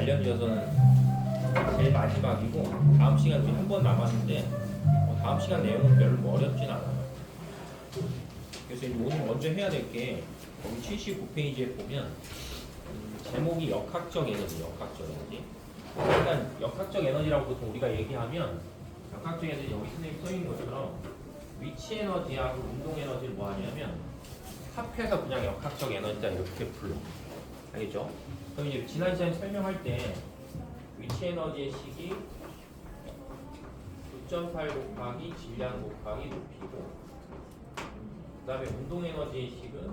관련이어서는 제일 마지막이고 다음 시간 우리 한 번 남았는데 다음 시간 내용은 별로 뭐 어렵진 않아요. 그래서 오늘 먼저 해야 될 게 거기 79페이지에 보면 제목이 역학적 에너지, 역학적 에너지. 일단 역학적 에너지라고 보통 우리가 얘기하면 역학적 에너지 여기 선생님 써 있는 것처럼 위치 에너지하고 운동 에너지를 뭐 하냐면 합해서 그냥 역학적 에너지다 이렇게 불러. 알겠죠? 그럼 이제 지난 시간에 설명할 때 위치 에너지의 식이 9.8 곱하기 질량 곱하기 높이고 그 다음에 운동 에너지의 식은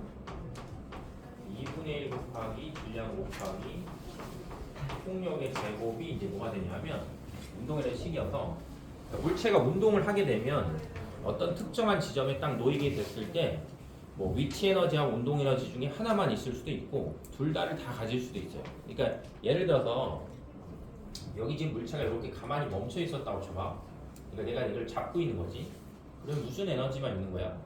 2분의 1 곱하기 질량 곱하기 폭력의 제곱이 이제 뭐가 되냐면 운동 에너지 식이어서 물체가 운동을 하게 되면 어떤 특정한 지점에 딱 놓이게 됐을 때 뭐 위치 에너지와 운동 에너지 중에 하나만 있을 수도 있고 둘 다를 다 가질 수도 있어요. 그러니까 예를 들어서 여기 지금 물체가 이렇게 가만히 멈춰 있었다고 쳐봐. 그러니까 내가 이걸 잡고 있는 거지. 그럼 무슨 에너지만 있는 거야?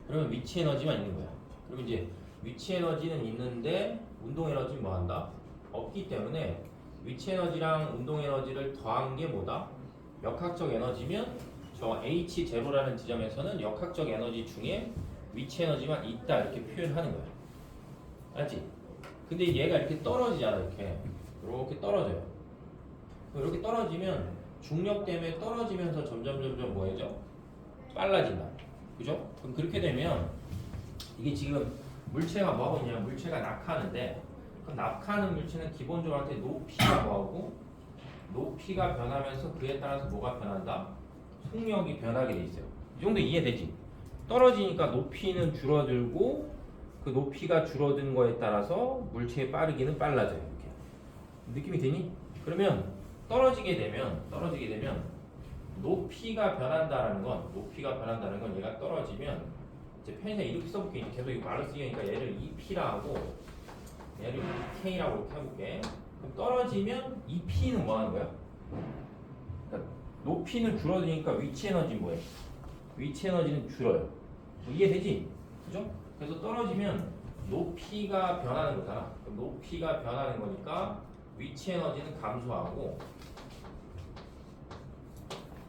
그러면 위치 에너지만 있는 거야. 그럼 이제 위치 에너지는 있는데 운동 에너지는 뭐 한다? 없기 때문에 위치 에너지랑 운동 에너지를 더한 게 뭐다? 역학적 에너지면 저 H0라는 지점에서는 역학적 에너지 중에 위치 에너지만 있다 이렇게 표현하는 거야. 알지? 근데 얘가 이렇게 떨어지잖아. 이렇게 떨어져요. 이렇게 떨어지면 중력 때문에 떨어지면서 점점 뭐해져? 빨라진다. 그죠? 그럼 그렇게 되면 이게 지금 물체가 뭐하고 있냐면 물체가 낙하하는데 그 낙하하는 물체는 기본적으로 높이가 뭐하고 높이가 변하면서 그에 따라서 뭐가 변한다? 속력이 변하게 돼 있어요. 이 정도 이해되지? 떨어지니까 높이는 줄어들고 그 높이가 줄어든 거에 따라서 물체의 빠르기는 빨라져요. 이렇게 느낌이 되니? 그러면 떨어지게 되면 높이가 변한다는 건 얘가 떨어지면 이제 편의상 이렇게 써볼게. 계속 이거 말로 쓰기니까 얘를 EP라 하고 얘를 EK라고 이렇게 해볼게. 그럼 떨어지면 EP는 뭐 하는 거야? 그러니까 높이는 줄어드니까 위치 에너지는 뭐해? 위치 에너지는 줄어요. 뭐 이해되지? 그죠? 그래서 떨어지면 높이가 변하는 거잖아. 그럼 높이가 변하는 거니까 위치 에너지는 감소하고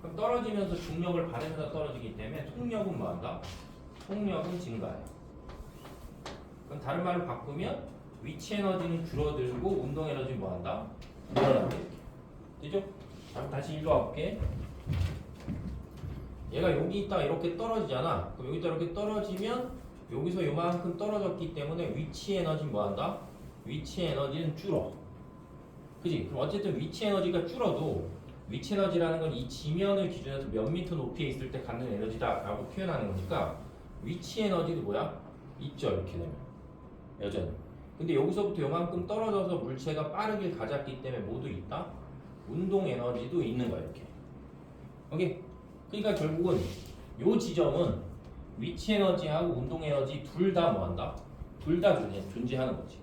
그럼 떨어지면서 중력을 받으면서 떨어지기 때문에 속력은 뭐한다? 속력은 증가해요. 그럼 다른 말로 바꾸면 위치 에너지는 줄어들고 운동 에너지는 뭐한다? 늘어난다 이렇게. 되죠? 그럼 다시 일로 와볼게. 얘가 여기 있다가 이렇게 떨어지잖아. 그럼 여기 있다 이렇게 떨어지면 여기서 요만큼 떨어졌기 때문에 위치 에너지는 뭐한다? 위치 에너지는 줄어. 그지? 그럼 어쨌든 위치 에너지가 줄어도 위치 에너지라는 건 이 지면을 기준해서 몇 미터 높이에 있을 때 갖는 에너지다 라고 표현하는 거니까 위치 에너지도 뭐야? 있죠. 이렇게 되면 여전히. 근데 여기서부터 요만큼 떨어져서 물체가 빠르게 가졌기 때문에 모두 있다? 운동 에너지도 있는 거야. 이렇게. 오케이? 그러니까 결국은 요 지점은 위치 에너지하고 운동 에너지 둘 다 뭐한다? 둘 다 존재하는 거지.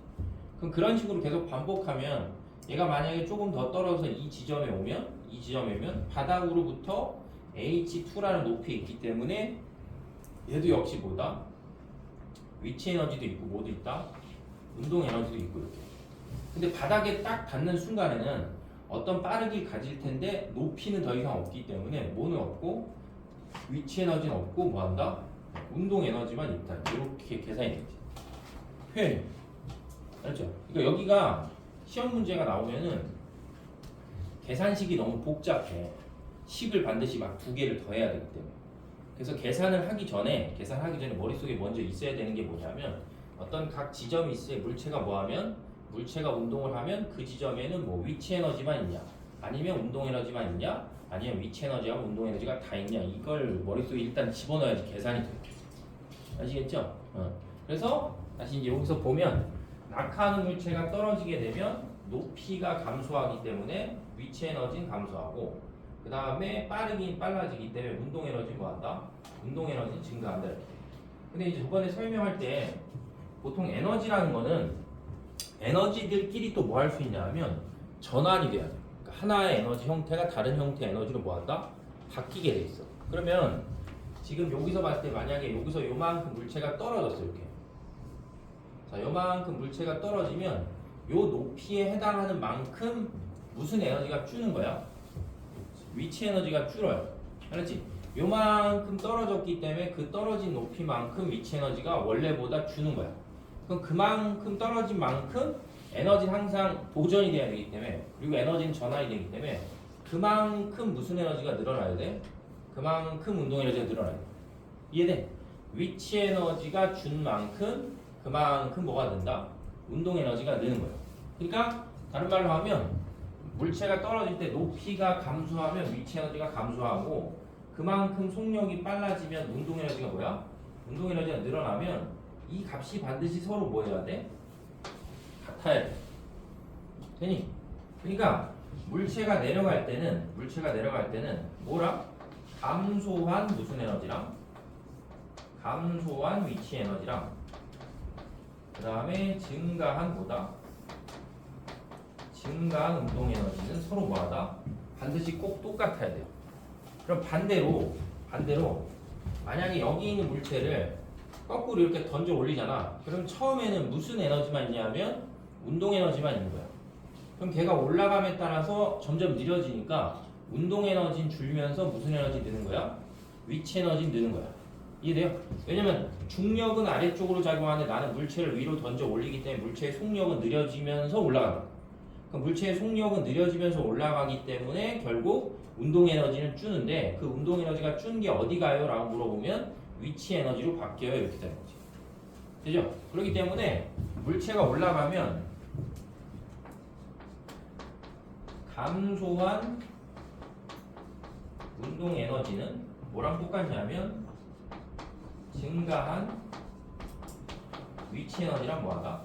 그럼 그런 식으로 계속 반복하면 얘가 만약에 조금 더 떨어져서 이 지점에 오면 바닥으로부터 H2라는 높이에 있기 때문에 얘도 역시 뭐다? 위치 에너지도 있고 뭐도 있다? 운동 에너지도 있고 이렇게. 근데 바닥에 딱 닿는 순간에는 어떤 빠르기 가질 텐데 높이는 더 이상 없기 때문에 뭐는 없고 위치 에너지는 없고 뭐한다? 운동 에너지만 있다. 이렇게 계산이 되지. 표현이. 알죠? 그러니까 여기가 시험 문제가 나오면은 계산식이 너무 복잡해. 식을 반드시 막 두 개를 더해야 되기 때문에. 그래서 계산을 하기 전에 머릿속에 먼저 있어야 되는 게 뭐냐면 어떤 각 지점이 있을 때 물체가 운동을 하면 그 지점에는 뭐 위치 에너지만 있냐 아니면 운동 에너지만 있냐 아니면 위치 에너지하고 운동 에너지가 다 있냐 이걸 머릿속에 일단 집어넣어야지 계산이 돼요. 아시겠죠? 그래서 다시 이제 여기서 보면 낙하하는 물체가 떨어지게 되면 높이가 감소하기 때문에 위치 에너지는 감소하고 그 다음에 빠르긴 빨라지기 때문에 운동 에너지 뭐한다? 운동 에너지는 증가한다 이렇게. 근데 이제 저번에 설명할 때 보통 에너지라는 거는 에너지들끼리 또 뭐 할 수 있냐 하면 전환이 돼야 돼. 그러니까 하나의 에너지 형태가 다른 형태의 에너지로 뭐한다? 바뀌게 돼 있어. 그러면 지금 여기서 봤을 때 만약에 여기서 요만큼 물체가 떨어졌어 이렇게. 자, 요만큼 물체가 떨어지면 요 높이에 해당하는 만큼 무슨 에너지가 주는 거야? 위치 에너지가 줄어요. 알았지? 요만큼 떨어졌기 때문에 그 떨어진 높이만큼 위치 에너지가 원래보다 주는 거야. 그럼 그만큼 떨어진 만큼 에너지는 항상 보존이 돼야 되기 때문에, 그리고 에너지는 전환이 되기 때문에 그만큼 무슨 에너지가 늘어나야 돼? 그만큼 운동 에너지가 늘어나야 돼. 이해돼? 위치 에너지가 준 만큼 그만큼 뭐가 된다? 운동 에너지가 느는 거예요. 그러니까 다른 말로 하면 물체가 떨어질 때 높이가 감소하면 위치 에너지가 감소하고, 그만큼 속력이 빨라지면 운동 에너지가 뭐야? 운동 에너지가 늘어나면 이 값이 반드시 서로 뭐 해야 돼? 같아야 돼. 되니? 그러니까 물체가 내려갈 때는 뭐랑? 감소한 무슨 에너지랑? 감소한 위치 에너지랑, 그 다음에 증가한 뭐다? 증가한 운동 에너지는 서로 뭐하다? 반드시 꼭 똑같아야 돼요. 그럼 반대로 만약에 여기 있는 물체를 거꾸로 이렇게 던져 올리잖아. 그럼 처음에는 무슨 에너지만 있냐면 운동 에너지만 있는 거야. 그럼 걔가 올라감에 따라서 점점 느려지니까 운동 에너지는 줄면서 무슨 에너지 느는 거야? 위치 에너지 느는 거야. 이해돼요? 왜냐면 중력은 아래쪽으로 작용하는데 나는 물체를 위로 던져 올리기 때문에 물체의 속력은 느려지면서 올라간다. 그럼 물체의 속력은 느려지면서 올라가기 때문에 결국 운동 에너지는 주는데, 그 운동 에너지가 준 게 어디 가요? 라고 물어보면 위치 에너지로 바뀌어요. 이렇게 되는 거지. 되죠? 그렇기 때문에 물체가 올라가면 감소한 운동 에너지는 뭐랑 똑같냐면 증가한 위치 에너지랑 뭐하다?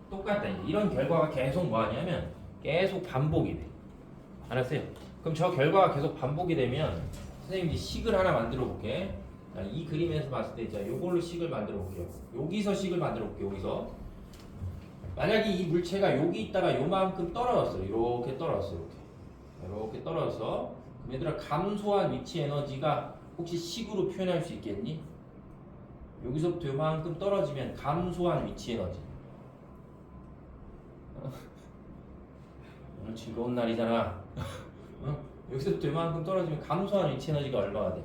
똑같다. 이런 결과가 계속 뭐하냐면 계속 반복이 돼. 알았어요? 그럼 저 결과가 계속 반복이 되면 선생님이 식을 하나 만들어 볼게. 이 그림에서 봤을 때 이제 요걸로 식을 만들어 볼게요. 여기서 식을 만들어 볼게요. 여기서 만약에 이 물체가 여기 있다가 요만큼 떨어졌어. 이렇게 떨어졌어. 이렇게 떨어져서, 그럼 얘들아 감소한 위치 에너지가 혹시 식으로 표현할 수 있겠니? 여기서부터 요만큼 떨어지면 감소한 위치 에너지. 오늘 즐거운 날이잖아. 여기서부터 요만큼 떨어지면 감소한 위치 에너지가 얼마가 돼?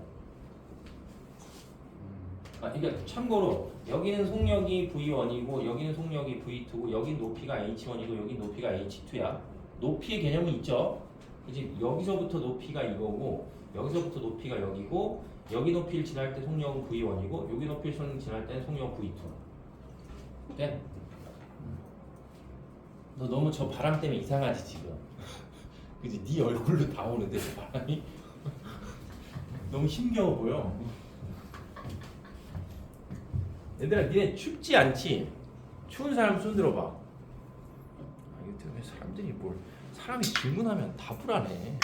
그러니까 참고로 여기는 속력이 V1이고 여기는 속력이 V2고 여긴 높이가 H1이고 여긴 높이가 H2야. 높이의 개념이 있죠. 이제 여기서부터 높이가 이거고 여기서부터 높이가 여기고, 여기 높이를 지날 때 속력은 V1이고 여기 높이를 지날 때는 속력은 V2. 네? 너 너무 저 바람 때문에 이상하지 지금. 그치? 네 얼굴로 다 오는데 저 바람이 너무 힘겨워 보여. 얘들아 니네 춥지 않지? 추운 사람 손 들어봐. 이거 때문에 사람들이 사람이 질문하면 다 불안해.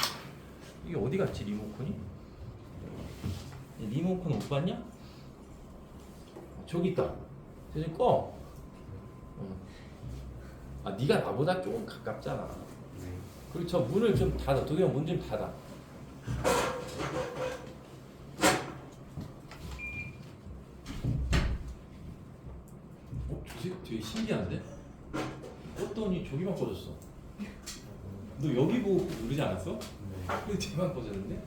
이게 어디 갔지 리모컨이? 리모컨 못 봤냐? 저기 있다. 저기 꺼. 네가 나보다 조금 가깝잖아. 그리고 저 문을 좀 닫아. 도겸 문 좀 닫아. 저 되게 신기한데? 껐더니 저기만 꺼졌어. 너 여기 보고 누르지 않았어? 근데 쟤만 꺼졌는데?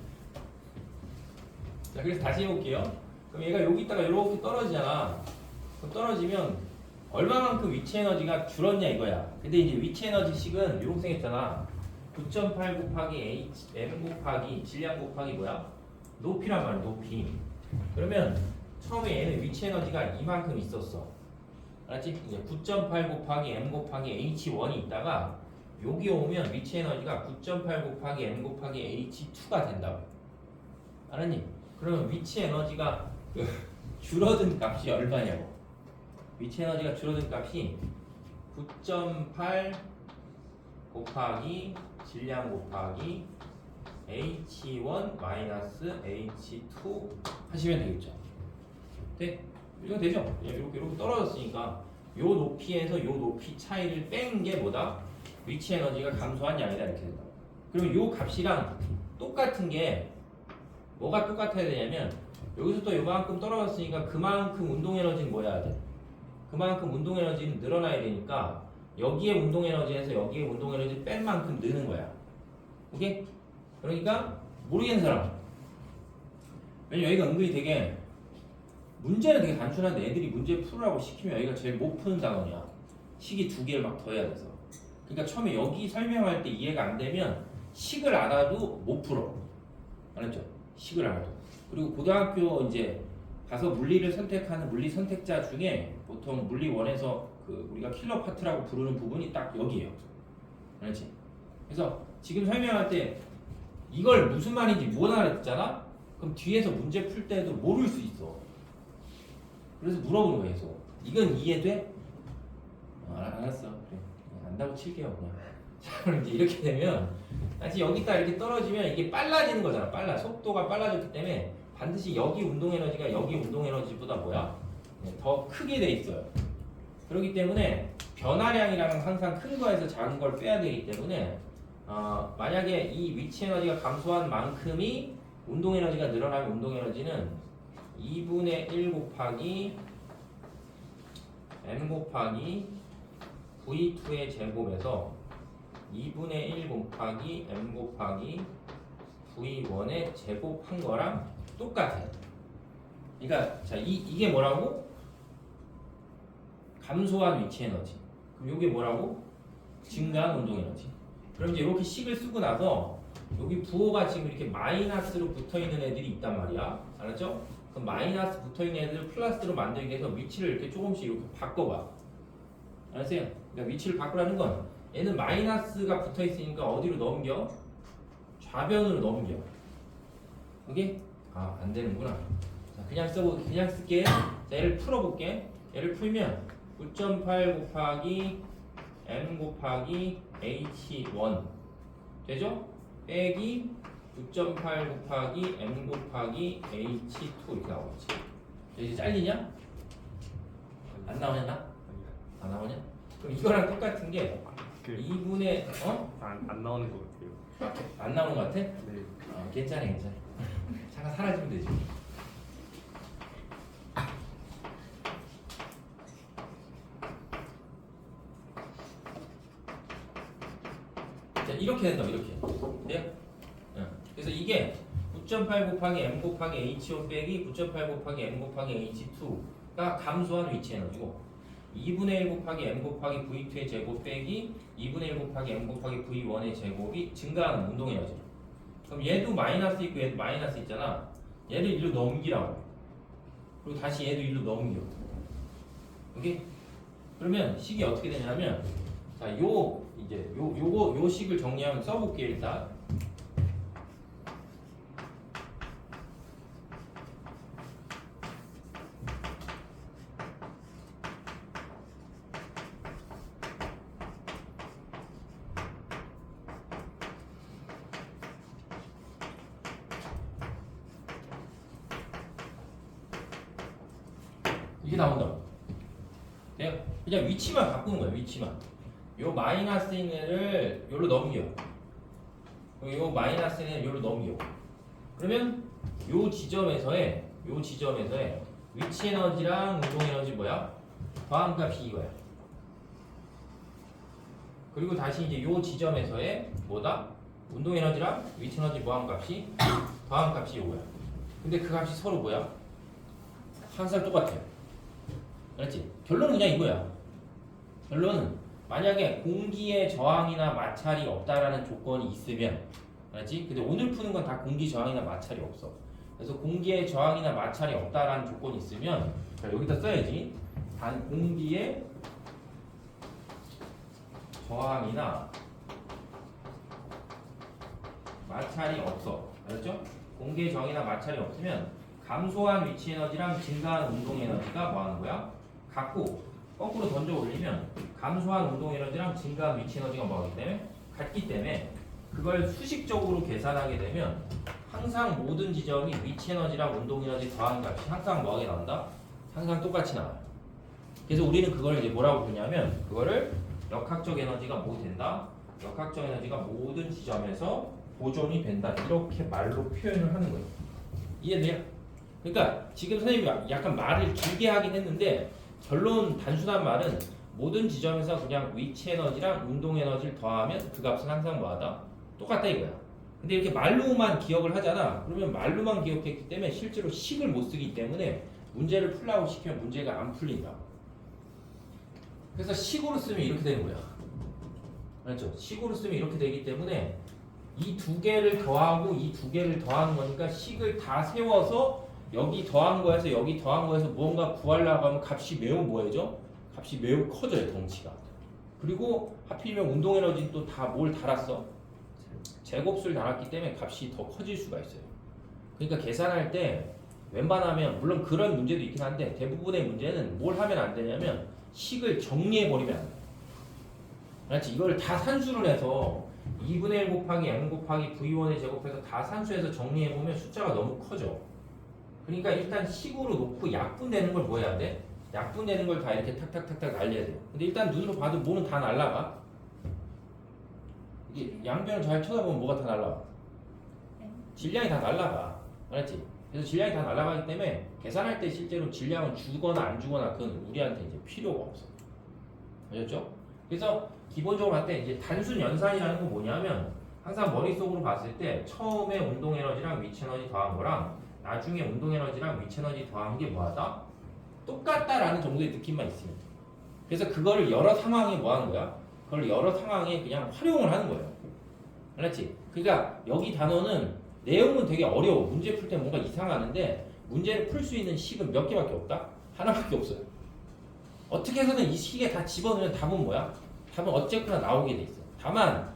자, 그래서 다시 해볼게요. 그럼 얘가 여기 있다가 이렇게 떨어지잖아. 그럼 떨어지면 얼마만큼 위치 에너지가 줄었냐 이거야. 근데 이제 위치 에너지식은 이렇게 생겼잖아. 9.8 곱하기 m 곱하기 질량 곱하기 뭐야? 높이란 말이야. 높이. 그러면 처음에 얘는 위치 에너지가 이만큼 있었어. 알았지? 이제 9.8 곱하기 m 곱하기 h1이 있다가 여기 오면 위치 에너지가 9.8 곱하기 m 곱하기 h2가 된다고. 알았니? 그러면 위치 에너지가 줄어든 값이 얼마냐고. 위치 에너지가 줄어든 값이 9.8 곱하기 질량 곱하기 h1 마이너스 h2 하시면 되겠죠. 네? 이거 되죠? 이렇게 떨어졌으니까 요 높이에서 요 높이 차이를 뺀 게 뭐다? 위치 에너지가 감소한 양이다 이렇게 된다. 그럼 요 값이랑 똑같은 게 뭐가 똑같아야 되냐면 여기서 또 요만큼 떨어졌으니까 그만큼 운동 에너지는 뭐 해야 돼? 그만큼 운동 에너지는 늘어나야 되니까 여기에 운동 에너지에서 여기에 운동 에너지 뺀 만큼 느는 거야. 오케이? 그러니까 모르겠는 사람. 왜냐면 여기가 은근히 되게 문제는 되게 단순한데 애들이 문제 풀으라고 시키면 여기가 제일 못 푸는 단원이야. 식이 두 개를 막 더해야 돼서. 그러니까 처음에 여기 설명할 때 이해가 안 되면 식을 알아도 못 풀어. 알았죠? 식을 알아도. 그리고 고등학교 이제 가서 물리를 선택하는 물리 선택자 중에 보통 물리 1에서 그 우리가 킬러 파트라고 부르는 부분이 딱 여기예요. 알았지? 그래서 지금 설명할 때 이걸 무슨 말인지 못 알아듣잖아? 그럼 뒤에서 문제 풀 때도 모를 수 있어. 그래서 물어보는 거예요. 계속. 이건 이해돼? 알았어. 그래. 안다고 칠게요. 그냥. 자, 그럼 이제 이렇게 되면 다시 여기다 이렇게 떨어지면 이게 빨라지는 거잖아. 빨라. 속도가 빨라졌기 때문에 반드시 여기 운동 에너지가 여기 운동 에너지보다 뭐야? 더 크게 돼 있어요. 그렇기 때문에 변화량이랑은 항상 큰 거에서 작은 걸 빼야 되기 때문에 만약에 이 위치 에너지가 감소한 만큼이 운동 에너지가 늘어나면 운동 에너지는 2분의 1 곱하기 m 곱하기 v2의 제곱에서 2분의 1 곱하기 m 곱하기 v1의 제곱한 거랑 똑같아요. 그러니까 자 이게 뭐라고? 감소한 위치 에너지. 그럼 이게 뭐라고? 증가한 운동 에너지. 그럼 이제 이렇게 식을 쓰고 나서 여기 부호가 지금 이렇게 마이너스로 붙어 있는 애들이 있단 말이야. 알았죠? 그럼 마이너스 붙어 있는 애들을 플러스로 만들기 위해서 위치를 이렇게 조금씩 이렇게 바꿔봐. 알았어요? 그러니까 위치를 바꾸라는 건 얘는 마이너스가 붙어 있으니까 어디로 넘겨? 좌변으로 넘겨. 오케이? 안 되는구나. 자, 그냥 쓸게. 자, 얘를 풀어볼게. 얘를 풀면 9.8 곱하기 m 곱하기 h1 되죠? 빼기 9.8 곱하기 m 곱하기 h2 이렇게 나오겠지. 이제 잘리냐? 안 나오냐 나? 안 나오냐? 그럼 이거랑 똑같은 게 2분의 안 나오는 것 같아요. 안 나오는 것 같아? 네. 괜찮아. 잠깐 사라지면 되지. 자, 이렇게 된다. 이렇게. 돼요? 그래서 이게 9.8 곱하기 m 곱하기 h1 빼기 9.8 곱하기 m 곱하기 h2가 감소한 위치 에너지고 2분의 1 곱하기 m 곱하기 v2의 제곱 빼기 2분의 1 곱하기 m 곱하기 v1의 제곱이 증가하는 운동 에너지. 그럼 얘도 마이너스 있고 얘도 마이너스 있잖아. 얘를 일로 넘기라고. 그리고 다시 얘도 일로 넘겨. 오케이? 그러면 식이 어떻게 되냐면 자, 요 식을 정리하면 써볼게요, 일단. 이게 나온다고. 그냥 위치만 바꾸는 거야, 위치만. 요 마이너스 있는 애를 요로 넘겨. 요 마이너스 있는 애를 요로 넘겨. 그러면 요 지점에서의 위치 에너지랑 운동 에너지 뭐야? 더함값이 이거야. 그리고 다시 이제 요 지점에서의 뭐다? 운동 에너지랑 위치 에너지 모함값이 더함값이 요거야. 근데 그 값이 서로 뭐야? 항상 똑같아요. 알았지? 결론은 그냥 이거야. 결론은 만약에 공기의 저항이나 마찰이 없다라는 조건이 있으면, 알았지? 근데 오늘 푸는 건 다 공기 저항이나 마찰이 없어. 그래서 공기의 저항이나 마찰이 없다라는 조건이 있으면, 자, 여기다 써야지. 단 공기의 저항이나 마찰이 없어. 알았죠? 공기의 저항이나 마찰이 없으면 감소한 위치 에너지랑 증가한 운동 에너지가 뭐 하는 거야? 같고 거꾸로 던져 올리면 감소한 운동 에너지랑 증가한 위치 에너지가 뭐하기 때문에 같기 때문에 그걸 수식적으로 계산하게 되면 항상 모든 지점이 위치 에너지랑 운동 에너지 더한 값이 항상 뭐하게 나온다? 항상 똑같이 나와요. 그래서 우리는 그걸 이제 뭐라고 부르냐면 그거를 역학적 에너지가 뭐 된다? 역학적 에너지가 모든 지점에서 보존이 된다. 이렇게 말로 표현을 하는 거예요. 이해돼요? 그러니까 지금 선생님이 약간 말을 길게 하긴 했는데 결론 단순한 말은 모든 지점에서 그냥 위치 에너지랑 운동 에너지를 더하면 그 값은 항상 뭐하다? 똑같다 이거야. 근데 이렇게 말로만 기억을 하잖아. 그러면 말로만 기억했기 때문에 실제로 식을 못 쓰기 때문에 문제를 풀라고 시키면 문제가 안 풀린다. 그래서 식으로 쓰면 이렇게 되는 거야. 그렇죠? 식으로 쓰면 이렇게 되기 때문에 이 두 개를 더하고 이 두 개를 더하는 거니까 식을 다 세워서 여기 더한 거에서 여기 더한 거에서 무언가 구하려고 하면 값이 매우 뭐해져? 값이 매우 커져요, 덩치가. 그리고 하필이면 운동 에너지는 또 다 뭘 달았어? 제곱수를 달았기 때문에 값이 더 커질 수가 있어요. 그러니까 계산할 때 웬만하면 물론 그런 문제도 있긴 한데 대부분의 문제는 뭘 하면 안 되냐면 식을 정리해 버리면 안 돼. 그렇지? 이걸 다 산수를 해서 2분의 1 곱하기 m 곱하기 v1의 제곱해서 다 산수해서 정리해 보면 숫자가 너무 커져. 그러니까 일단 식으로 놓고 약분되는 걸 뭐 해야 돼? 약분되는 걸 다 이렇게 탁탁탁탁 날려야 돼. 근데 일단 눈으로 봐도 뭐는 다 날라가. 이게 양변을 잘 쳐다보면 뭐가 다 날라가? 질량이 다 날라가. 알았지? 그래서 질량이 다 날아가기 때문에 계산할 때 실제로 질량은 주거나 안 주거나 그건 우리한테 이제 필요가 없어. 아셨죠? 그래서 기본적으로 할 때 이제 단순 연산이라는 건 뭐냐면 항상 머릿속으로 봤을 때 처음에 운동 에너지랑 위치 에너지 더한 거랑 나중에 운동 에너지랑 위치 에너지 더한 게 뭐하다? 똑같다라는 정도의 느낌만 있으면 돼. 그래서 그거를 여러 상황에 뭐 하는 거야? 그걸 여러 상황에 그냥 활용을 하는 거예요. 알았지? 그러니까 여기 단어는 내용은 되게 어려워. 문제 풀 때 뭔가 이상하는데 문제를 풀 수 있는 식은 몇 개밖에 없다? 하나밖에 없어요. 어떻게 해서는 이 식에 다 집어넣으면 답은 뭐야? 답은 어쨌거나 나오게 돼 있어. 다만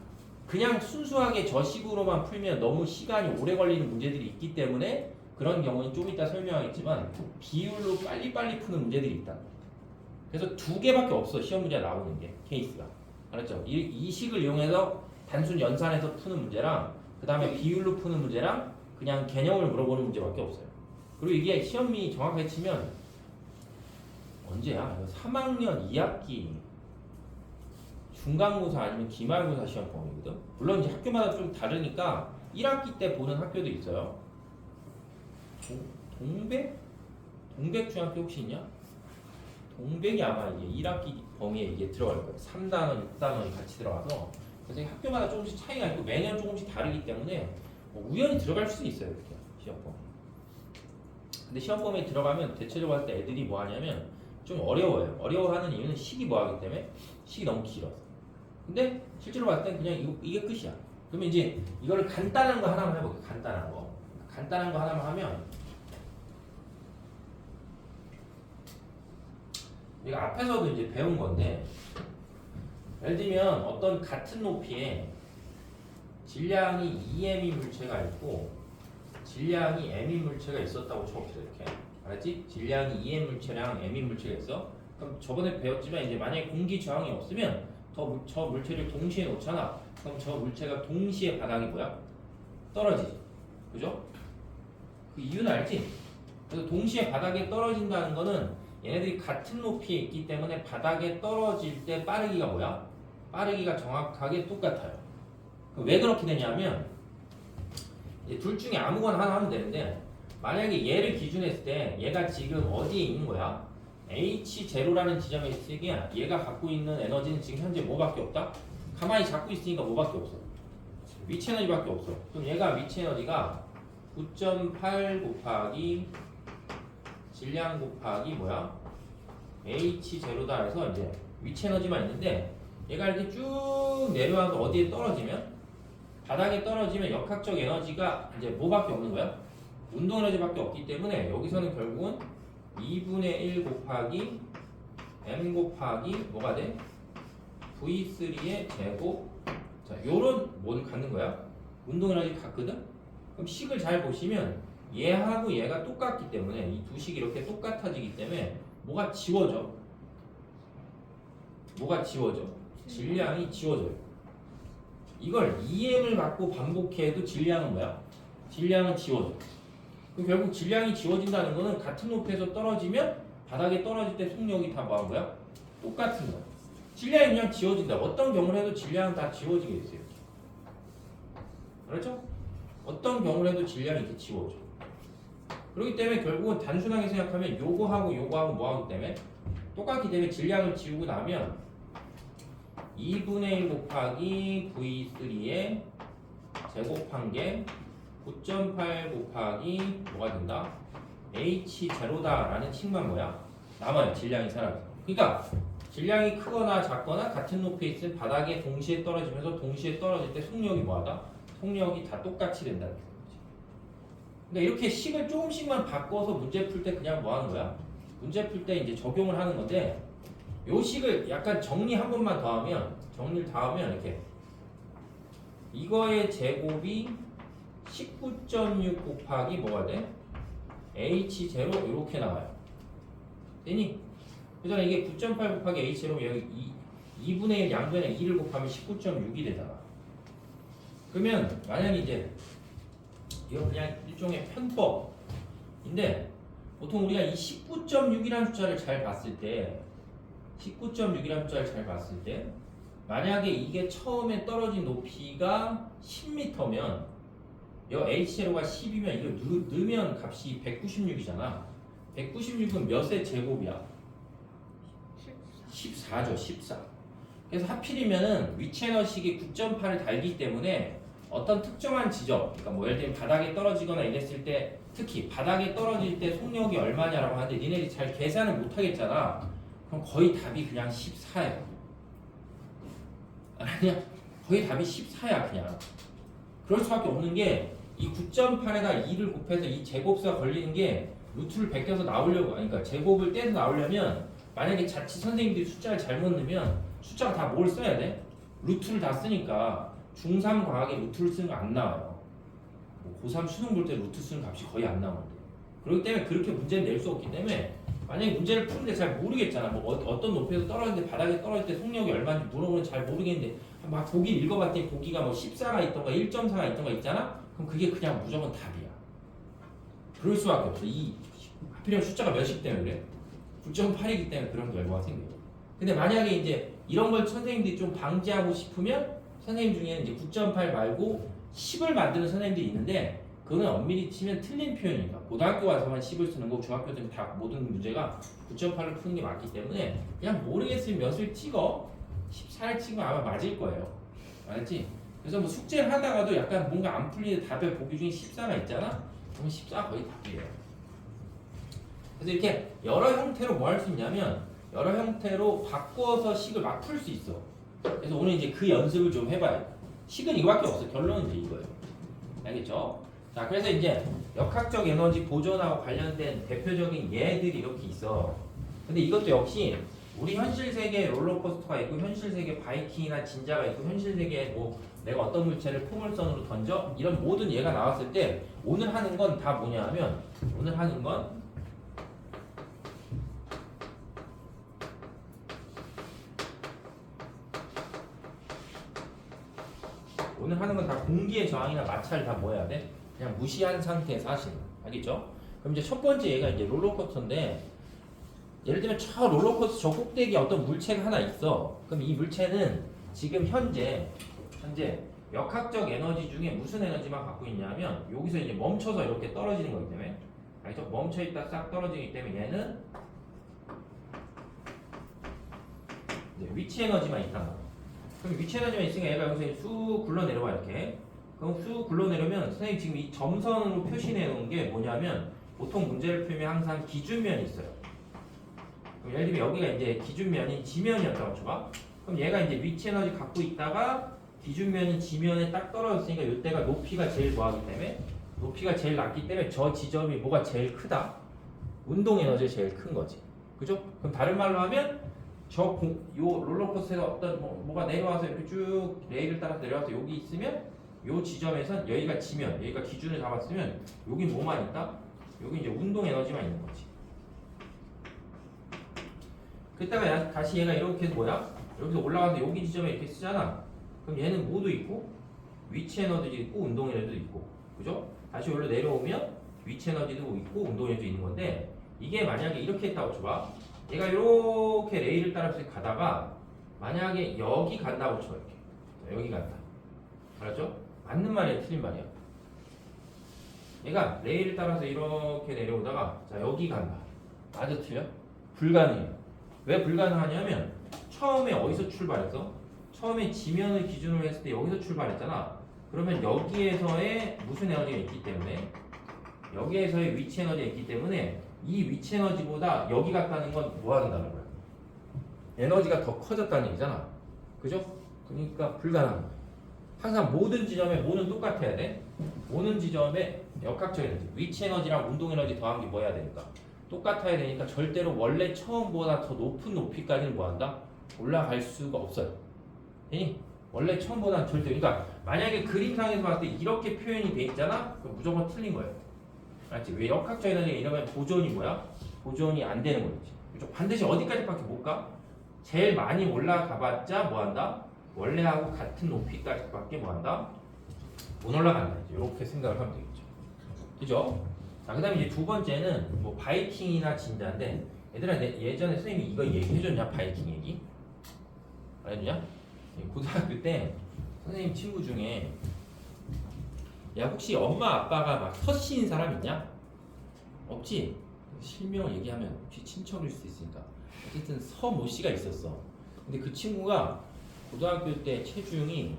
그냥 순수하게 저 식으로만 풀면 너무 시간이 오래 걸리는 문제들이 있기 때문에 그런 경우는 좀 이따 설명하겠지만 비율로 빨리빨리 푸는 문제들이 있다. 그래서 두 개밖에 없어. 시험 문제 나오는 게 케이스가. 알았죠? 이 식을 이용해서 단순 연산해서 푸는 문제랑 그 다음에 비율로 푸는 문제랑 그냥 개념을 물어보는 문제밖에 없어요. 그리고 이게 시험이 정확하게 치면 언제야? 3학년 2학기 중간고사 아니면 기말고사 시험 범위거든. 물론 이제 학교마다 좀 다르니까 1학기 때 보는 학교도 있어요. 동백? 동백중학교 혹시 있냐? 동백이 아마 이게 1학기 범위에 이게 들어갈 거예요. 3단원, 6단원이 같이 들어가서 그래서 학교마다 조금씩 차이가 있고 매년 조금씩 다르기 때문에 뭐 우연히 들어갈 수도 있어요. 이렇게 시험 범위. 근데 시험 범위에 들어가면 대체적으로 할 때 애들이 뭐 하냐면 좀 어려워요. 어려워하는 이유는 식이 뭐 하기 때문에 식이 너무 길어서. 근데 실제로 봤을 땐 그냥 이게 끝이야. 그러면 이제 이거를 간단한 거 하나만 해볼게요. 간단한 거. 간단한 거 하나만 하면 우리가 앞에서도 이제 배운 건데 예를 들면 어떤 같은 높이에 질량이 2m인 물체가 있고 질량이 m인 물체가 있었다고 쳐봅시다. 이렇게 알았지? 질량이 2m 물체랑 m인 물체가 있어. 그럼 저번에 배웠지만 이제 만약에 공기 저항이 없으면 저 물체를 동시에 놓잖아. 그럼 저 물체가 동시에 바닥이 뭐야? 떨어지지. 그죠? 그 이유는 알지? 그래서 동시에 바닥에 떨어진다는 거는 얘네들이 같은 높이에 있기 때문에 바닥에 떨어질 때 빠르기가 뭐야? 빠르기가 정확하게 똑같아요. 왜 그렇게 되냐면 둘 중에 아무거나 하나 하면 되는데 만약에 얘를 기준했을 때 얘가 지금 어디에 있는 거야? H0라는 지점에 있으니까 얘가 갖고 있는 에너지는 지금 현재 뭐밖에 없다? 가만히 잡고 있으니까 뭐밖에 없어? 위치 에너지밖에 없어. 그럼 얘가 위치 에너지가 9.8 곱하기 질량 곱하기 뭐야? H0다 해서 이제 위치 에너지만 있는데 얘가 이렇게 쭉 내려와서 어디에 떨어지면 바닥에 떨어지면 역학적 에너지가 이제 뭐밖에 없는 거야? 운동 에너지밖에 없기 때문에 여기서는 결국은 2분의 1 곱하기 m 곱하기 뭐가 돼? v3의 제곱. 자, 요런 뭘 갖는 거야? 운동 에너지 같거든? 그럼 식을 잘 보시면 얘하고 얘가 똑같기 때문에 이 두 식이 이렇게 똑같아지기 때문에 뭐가 지워져? 뭐가 지워져? 질량이 지워져요. 이걸 2m을 갖고 반복해도 질량은 뭐야? 질량은 지워져. 그럼 결국 질량이 지워진다는 거는 같은 높이에서 떨어지면 바닥에 떨어질 때 속력이 다 뭐한 거야? 똑같은 거야. 질량이 그냥 지워진다. 어떤 경우를 해도 질량은 다 지워지게 있어요. 그렇죠? 어떤 경우를 해도 질량이 이렇게 지워져. 그렇기 때문에 결국은 단순하게 생각하면 요거하고 요거하고 뭐하기 때문에 똑같기 때문에 질량을 지우고 나면 2분의 1 곱하기 V3에 제곱한 게 9.8 곱하기 뭐가 된다? H0다라는 칭만 뭐야? 남아요. 질량이 사라져. 그러니까 질량이 크거나 작거나 같은 높이에 있으면 바닥에 동시에 떨어지면서 동시에 떨어질 때 속력이 뭐하다? 속력이 다 똑같이 된다는 거지. 그러니까 이렇게 식을 조금씩만 바꿔서 문제 풀 때 그냥 뭐 하는 거야? 문제 풀 때 이제 적용을 하는 건데 요 식을 약간 정리 한 번만 더 하면 정리를 다 하면 이렇게 이거의 제곱이 19.6 곱하기 뭐가 돼? H0 이렇게 나와요. 되니? 그래서 이게 9.8 곱하기 H0면 여기 2분의 1 양변에 2를 곱하면 19.6이 되잖아. 그러면 만약에 이제 이거 그냥 일종의 편법인데 보통 우리가 이 19.6이라는 숫자를 잘 봤을 때 19.6이라는 숫자를 잘 봤을 때 만약에 이게 처음에 떨어진 높이가 10m면 이 H0가 10이면 이걸 넣으면 값이 196이잖아. 196은 몇의 제곱이야? 14죠. 14. 그래서 하필이면은 위치에너식이 9.8을 달기 때문에 어떤 특정한 지점, 그러니까 뭐 예를 들면 바닥에 떨어지거나 이랬을 때 특히 바닥에 떨어질 때 속력이 얼마냐라고 하는데 니네들이 잘 계산을 못 하겠잖아. 그럼 거의 답이 그냥 14예요. 아니야? 거의 답이 14야 그냥. 그럴 수밖에 없는 게 이 9.8에다 2를 곱해서 이 제곱수가 걸리는 게 루트를 베껴서 나오려고 그러니까 제곱을 떼서 나오려면 만약에 자칫 선생님들이 숫자를 잘못 넣으면 숫자가 다 뭘 써야 돼? 루트를 다 쓰니까 중3 과학에 루트를 쓰는 거 안 나와요. 뭐 고3 수능 볼 때 루트 쓰는 값이 거의 안 나오는데 그렇기 때문에 그렇게 문제를 낼 수 없기 때문에 만약에 문제를 푸는데 잘 모르겠잖아. 뭐 어떤 높이에서 떨어지는데 바닥에 떨어질 때 속력이 얼마인지 물어보면 잘 모르겠는데 막 보기를 읽어봤더니 보기가 뭐 14가 있던가 1.4가 있던가 있잖아. 그럼 그게 그냥 무조건 답이야. 그럴 수밖에 없어. 이 하필이면 숫자가 몇이기 때문에 그래? 9.8이기 때문에 그런 결과가 생겨요. 근데 만약에 이제 이런 걸 선생님들이 좀 방지하고 싶으면 선생님 중에는 이제 9.8 말고 10을 만드는 선생님들이 있는데 그거는 엄밀히 치면 틀린 표현이니까 고등학교 와서만 10을 쓰는 거고 중학교 때는 다 모든 문제가 9.8로 푸는 게 맞기 때문에 그냥 모르겠으면 몇을 찍어 14를 찍으면 아마 맞을 거예요. 알았지? 그래서 뭐 숙제를 하다가도 약간 뭔가 안 풀리는 답의 보기 중에 14가 있잖아? 그러면 14가 거의 답이에요. 그래서 이렇게 여러 형태로 뭐 할 수 있냐면 여러 형태로 바꿔서 식을 막 풀 수 있어. 그래서 오늘 이제 그 연습을 좀 해봐요. 식은 이거밖에 없어. 결론은 이제 이거예요. 알겠죠? 자, 그래서 이제 역학적 에너지 보존하고 관련된 대표적인 예들이 이렇게 있어. 근데 이것도 역시 우리 현실 세계에 롤러코스터가 있고 현실 세계에 바이킹이나 진자가 있고 현실 세계에 뭐 내가 어떤 물체를 포물선으로 던져 이런 모든 예가 나왔을 때 오늘 하는 건 다 뭐냐 하면 오늘 하는 건 다 공기의 저항이나 마찰 다 뭐 해야 돼? 그냥 무시한 상태에서 하시는 거예요. 알겠죠? 그럼 이제 첫 번째 얘가 이제 롤러코스터인데 예를 들면 저 롤러코스터 저 꼭대기에 어떤 물체가 하나 있어. 그럼 이 물체는 지금 현재 역학적 에너지 중에 무슨 에너지만 갖고 있냐면 여기서 이제 멈춰서 이렇게 떨어지는 거기 때문에 알겠죠? 멈춰 있다 싹 떨어지기 때문에 얘는 이제 위치 에너지만 있다는 거야. 그럼 위치 에너지만 있으니까 얘가 여기서 쑥 굴러 내려와 이렇게. 그럼 쑥 굴러 내려면 선생님 지금 이 점선으로 표시해 놓은 게 뭐냐면 보통 문제를 풀면 항상 기준면이 있어요. 그럼 예를 들면 여기가 이제 기준면이 지면이었다고 쳐봐. 그럼 얘가 이제 위치 에너지 갖고 있다가 기준면이 지면에 딱 떨어졌으니까 이때가 높이가 제일 뭐하기 때문에 높이가 제일 낮기 때문에 저 지점이 뭐가 제일 크다. 운동 에너지가 제일 큰 거지. 그죠? 그럼 다른 말로 하면 요 롤러코스터에서 어떤 뭐가 내려와서 이렇게 쭉 레일을 따라서 내려와서 여기 있으면 요 지점에선 여기가 지면, 여기가 기준을 잡았으면 여기 뭐만 있다? 여기 이제 운동 에너지만 있는 거지. 그랬다가 다시 얘가 이렇게 뭐야? 여기서 올라가서 여기 지점에 이렇게 쓰잖아. 그럼 얘는 뭐도 있고 위치 에너지도 있고 운동 에너지도 있고, 그죠? 다시 여기로 내려오면 위치 에너지도 있고 운동 에너지도 있는 건데 이게 만약에 이렇게 했다고 쳐봐. 얘가 이렇게 레일을 따라서 가다가 만약에 여기 간다고 쳐 이렇게. 자, 여기 간다. 알았죠? 맞는 말이야, 틀린 말이야? 얘가 레일을 따라서 이렇게 내려오다가 자 여기 간다. 맞아, 틀려? 불가능해요. 왜 불가능하냐면 처음에 어디서 출발했어? 처음에 지면을 기준으로 했을 때 여기서 출발했잖아. 그러면 여기에서의 무슨 에너지가 있기 때문에 여기에서의 위치 에너지가 있기 때문에 이 위치 에너지보다 여기 갔다는 건 뭐가 된다는 거야? 에너지가 더 커졌다는 얘기잖아. 그죠? 그러니까 불가능한 거야. 항상 모든 지점에 뭐는 똑같아야 돼. 모든 지점에 역학적 에너지, 위치 에너지랑 운동 에너지 더한 게 뭐 해야 되니까? 똑같아야 되니까 절대로 원래 처음보다 더 높은 높이까지는 뭐 한다? 올라갈 수가 없어요. 되니? 원래 처음보다는 절대. 그러니까 만약에 그림상에서 봤을 때 이렇게 표현이 돼 있잖아? 그럼 무조건 틀린 거예요. 알지? 왜 역학적 에너지가 이러면 보존이 뭐야? 보존이 안 되는 거지. 반드시 어디까지밖에 못 가? 제일 많이 올라가봤자 뭐 한다? 원래하고 같은 높이까지밖에 뭐 한다? 못 올라간다. 이렇게 생각을 하면 되겠죠. 그죠? 자, 그 다음에 이제 두 번째는 뭐 바이킹이나 진자인데 얘들아 예전에 선생님이 이거 얘기해줬냐? 바이킹 얘기? 알았냐? 고등학교 때 선생님 친구 중에 야 혹시 엄마 아빠가 막 서씨인 사람 있냐? 없지? 실명을 얘기하면 혹시 친척일 수도 있으니까 어쨌든 서모 씨가 있었어. 근데 그 친구가 고등학교 때 체중이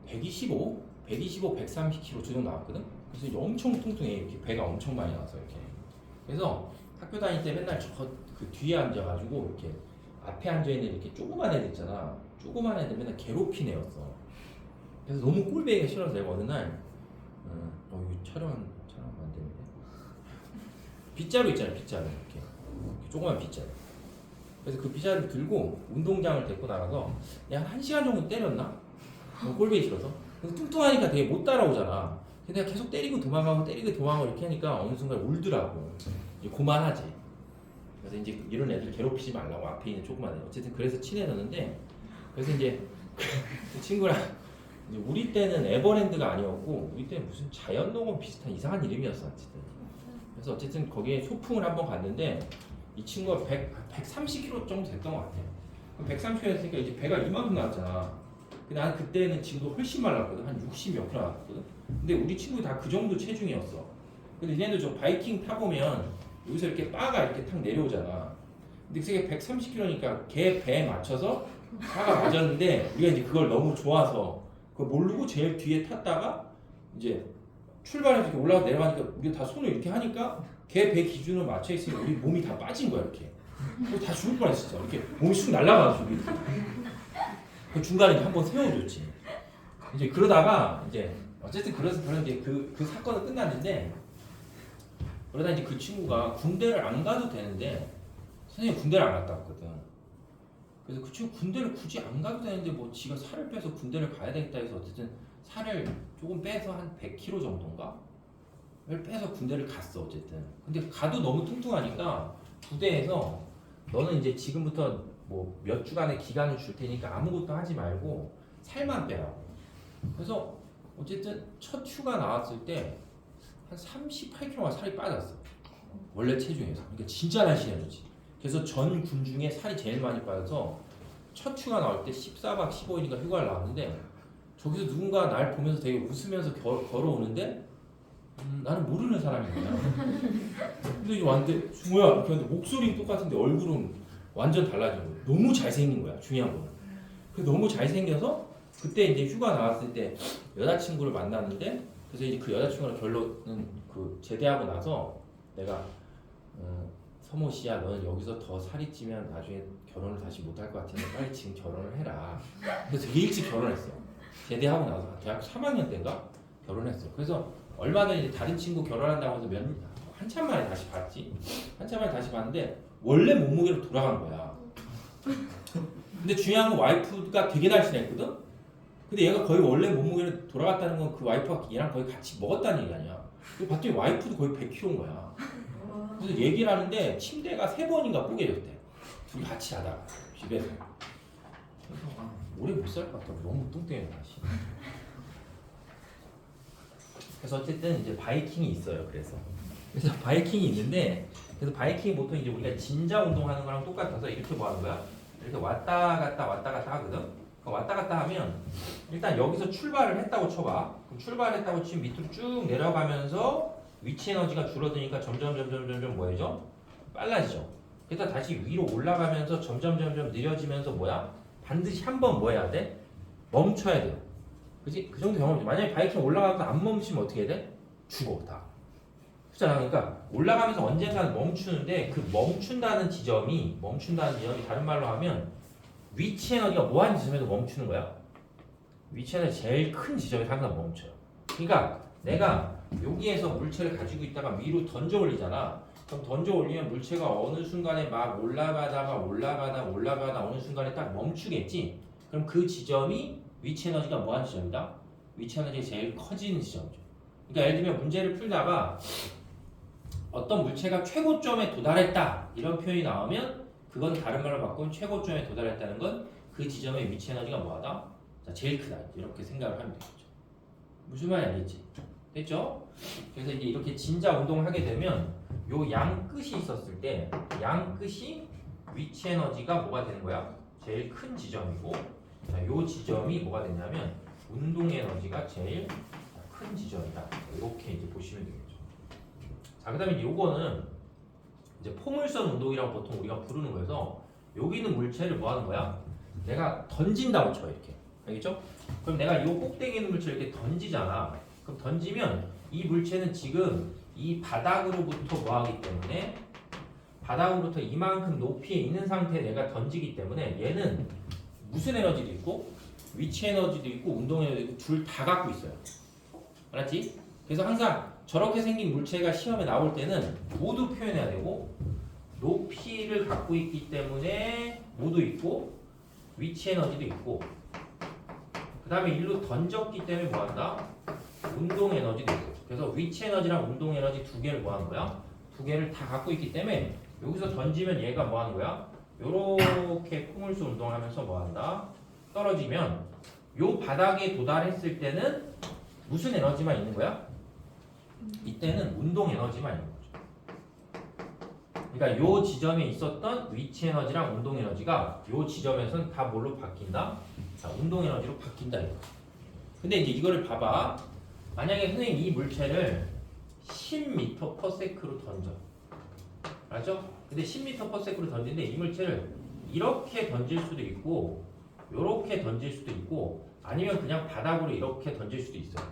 125, 130kg 그 정도 나왔거든? 그래서 엄청 뚱뚱해. 이렇게 배가 엄청 많이 나와서 이렇게. 그래서 학교 다닐 때 맨날 저 그 뒤에 앉아가지고 이렇게 앞에 앉아있는 이렇게 조그만 애들 있잖아. 조그만 애들 맨날 괴롭힌 애였어. 그래서 너무 꼴배기가 싫어서 내가 어느 날 이거 촬영하면 안 되는데 빗자루 있잖아. 빗자루 이렇게 조그만 빗자루. 그래서 그 빗자루를 들고 운동장을 데리고 나가서 내가 한 1시간 정도 때렸나? 너무 꼴배기 싫어서. 근데 뚱뚱하니까 되게 못 따라오잖아. 근데 내가 계속 때리고 도망가고 이렇게 하니까 어느 순간 울더라고. 이제 그만하지. 그래서 이제 이런 애들 괴롭히지 말라고 앞에 있는 조그만 애. 어쨌든 그래서 친해졌는데 그래서 이제 그 친구랑 이제 우리 때는 에버랜드가 아니었고 우리 때는 무슨 자연농원 비슷한 이상한 이름이었어. 어쨌든. 그래서 어쨌든 거기에 소풍을 한번 갔는데 이 친구가 130kg 정도 됐던 것 같아. 130kg 됐으니까 이제 배가 이만큼 나왔잖아. 근데 난 그때는 지금도 훨씬 말랐거든. 한 60 몇 kg 나왔거든. 근데 우리 친구 다 그 정도 체중이었어. 근데 얘네도 좀 바이킹 타보면 여기서 이렇게 바가 이렇게 탁 내려오잖아. 근데 그게 130kg니까 걔 배에 맞춰서 바가 맞았는데 우리가 이제 그걸 너무 좋아서 그걸 모르고 제일 뒤에 탔다가 이제 출발해서 이렇게 올라가 내려가니까 우리가 다 손을 이렇게 하니까 걔 배 기준으로 맞춰 있으니까 우리 몸이 다 빠진 거야 이렇게. 다 죽을 뻔했어 진짜. 이렇게 몸이 쑥 날아가서 그 중간에 한번 세워줬지. 이제 그러다가 이제 어쨌든 그래서 이제 그 사건은 끝났는데 그러다 이제 그 친구가 군대를 안 가도 되는데 선생님 군대를 안 갔다 왔거든. 그래서 그 친구 군대를 굳이 안 가도 되는데 뭐 지가 살을 빼서 군대를 가야 되겠다 해서 어쨌든 살을 조금 빼서 한 100kg 정도인가? 를 빼서 군대를 갔어 어쨌든. 근데 가도 너무 뚱뚱하니까 부대에서 너는 이제 지금부터 뭐 몇 주간의 기간을 줄 테니까 아무것도 하지 말고 살만 빼라고. 그래서 어쨌든 첫 휴가 나왔을 때 한 38kg가 살이 빠졌어. 원래 체중에서. 그러니까 진짜 날씬해졌지. 그래서 전 군 중에 살이 제일 많이 빠져서 첫 휴가 나올 때 14박 15일인가 휴가를 나왔는데 저기서 누군가 날 보면서 되게 웃으면서 걸어오는데 나는 모르는 사람인 거야. 근데 이제 왔는데 뭐야? 이렇게 하는데 목소리는 똑같은데 얼굴은 완전 달라진 거야. 너무 잘생긴 거야. 중요한 거는. 그래서 너무 잘생겨서 그때 이제 휴가 나왔을 때 여자친구를 만났는데 그래서 이제 그 여자친구랑 결론은 그 제대하고 나서 내가 서모 씨야 너는 여기서 더 살이 찌면 나중에 결혼을 다시 못할 것 같으니까 빨리 지금 결혼을 해라. 그래서 되게 일찍 결혼했어. 제대하고 나서 대학교 3학년 때인가 결혼했어. 그래서 얼마 전에 이제 다른 친구 결혼한다고 해서 한참 만에 다시 봤지. 한참 만에 다시 봤는데 원래 몸무게로 돌아간 거야. 근데 중요한 건 와이프가 되게 날씬했거든. 근데 얘가 거의 원래 몸무게로 돌아갔다는 건 그 와이프가 얘랑 거의 같이 먹었다는 얘기 아니야. 그리고 봤더니 와이프도 거의 100kg인 거야. 그래서 얘기를 하는데 침대가 3번인가 뽀개졌대. 둘이 같이 자다가 집에서. 그래서 오래 못 살 것 같아. 너무 뚱뚱해 다시. 그래서 어쨌든 이제 바이킹이 있어요. 그래서 바이킹이 있는데 그래서 바이킹이 보통 이제 우리가 진자 운동하는 거랑 똑같아서 이렇게 뭐 하는 거야? 이렇게 왔다 갔다 하거든. 왔다 갔다 하면 일단 여기서 출발을 했다고 쳐봐. 그럼 출발했다고 치면 밑으로 쭉 내려가면서 위치 에너지가 줄어드니까 점점 뭐해져? 빨라지죠. 그래서 다시 위로 올라가면서 점점 느려지면서 뭐야? 반드시 한번 뭐 해야 돼? 멈춰야 돼요. 그지? 그 정도 경험이죠. 만약에 바이킹 올라가서 안 멈추면 어떻게 돼? 죽어 다. 그렇잖아. 그러니까 올라가면서 언젠가는 멈추는데 그 멈춘다는 지점이 다른 말로 하면 위치 에너지가 뭐하는 지점에서 멈추는 거야? 위치 에너지 제일 큰 지점에서 항상 멈춰요. 그러니까 내가 여기에서 물체를 가지고 있다가 위로 던져 올리잖아. 그럼 던져 올리면 물체가 어느 순간에 막 올라가다가 어느 순간에 딱 멈추겠지. 그럼 그 지점이 위치 에너지가 뭐하는 지점이다? 위치 에너지가 제일 커지는 지점이죠. 그러니까 예를 들면 문제를 풀다가 어떤 물체가 최고점에 도달했다 이런 표현이 나오면 그건 다른 말로 바꾸면 최고점에 도달했다는 건 그 지점의 위치 에너지가 뭐하다? 자, 제일 크다 이렇게 생각을 하면 되겠죠. 무슨 말인지 알겠지? 됐죠? 그래서 이제 이렇게 진자 운동을 하게 되면 요 양 끝이 있었을 때 양 끝이 위치 에너지가 뭐가 되는 거야? 제일 큰 지점이고 자, 요 지점이 뭐가 되냐면 운동 에너지가 제일 큰 지점이다. 이렇게 이제 보시면 되겠죠. 자, 그다음에 이제 요거는 이제 포물선 운동이라고 보통 우리가 부르는 거여서 여기 있는 물체를 뭐 하는 거야? 내가 던진다고 쳐 이렇게. 알겠죠? 그럼 내가 요 꼭대기 있는 물체를 이렇게 던지잖아. 그럼 던지면 이 물체는 지금 이 바닥으로부터 뭐 하기 때문에 바닥으로부터 이만큼 높이에 있는 상태에 내가 던지기 때문에 얘는 무슨 에너지도 있고 위치 에너지도 있고 운동 에너지도 있고 둘 다 갖고 있어요. 알았지? 그래서 항상 저렇게 생긴 물체가 시험에 나올 때는 모두 표현해야 되고 높이를 갖고 있기 때문에 모두 있고 위치 에너지도 있고 그 다음에 일로 던졌기 때문에 뭐한다? 운동 에너지도 있고 그래서 위치 에너지랑 운동 에너지 두 개를 뭐하는 거야? 두 개를 다 갖고 있기 때문에 여기서 던지면 얘가 뭐하는 거야? 요렇게 포물선 운동을 하면서 뭐한다? 떨어지면 요 바닥에 도달했을 때는 무슨 에너지만 있는 거야? 이때는 운동 에너지만 있는 거죠. 그러니까 요 지점에 있었던 위치 에너지랑 운동 에너지가 요 지점에서는 다 뭘로 바뀐다? 자, 운동 에너지로 바뀐다 이거. 근데 이제 이거를 봐봐. 만약에 선생님 이 물체를 10m/s로 던져. 알죠? 근데 10m/s로 던지는데 이 물체를 이렇게 던질 수도 있고 요렇게 던질 수도 있고 아니면 그냥 바닥으로 이렇게 던질 수도 있어요.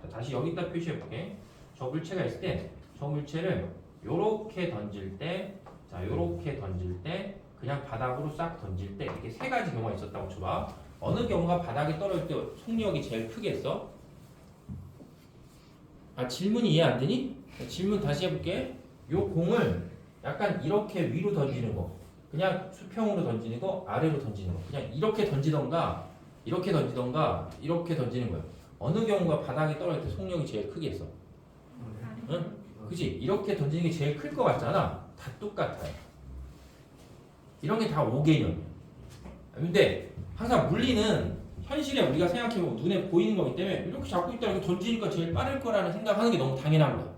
자, 다시 여기다 표시해 볼게. 저 물체가 있을 때 저 물체를 요렇게 던질 때 자, 요렇게 던질 때 그냥 바닥으로 싹 던질 때 이렇게 세 가지 경우가 있었다고 쳐봐. 어느 경우가 바닥에 떨어질 때 속력이 제일 크겠어? 아, 질문이 이해 안 되니? 질문 다시 해볼게. 요 공을 약간 이렇게 위로 던지는 거, 그냥 수평으로 던지는 거, 아래로 던지는 거, 그냥 이렇게 던지던가, 이렇게 던지던가, 이렇게 던지는 거야. 어느 경우가 바닥에 떨어질 때 속력이 제일 크겠어? 응? 그치? 이렇게 던지는 게 제일 클 것 같잖아. 다 똑같아요. 이런 게 다 5개념이야. 근데 항상 물리는 현실에 우리가 생각해보면 눈에 보이는 거기 때문에 이렇게 잡고 있다 이렇게 던지니까 제일 빠를 거라는 생각하는 게 너무 당연한 거야.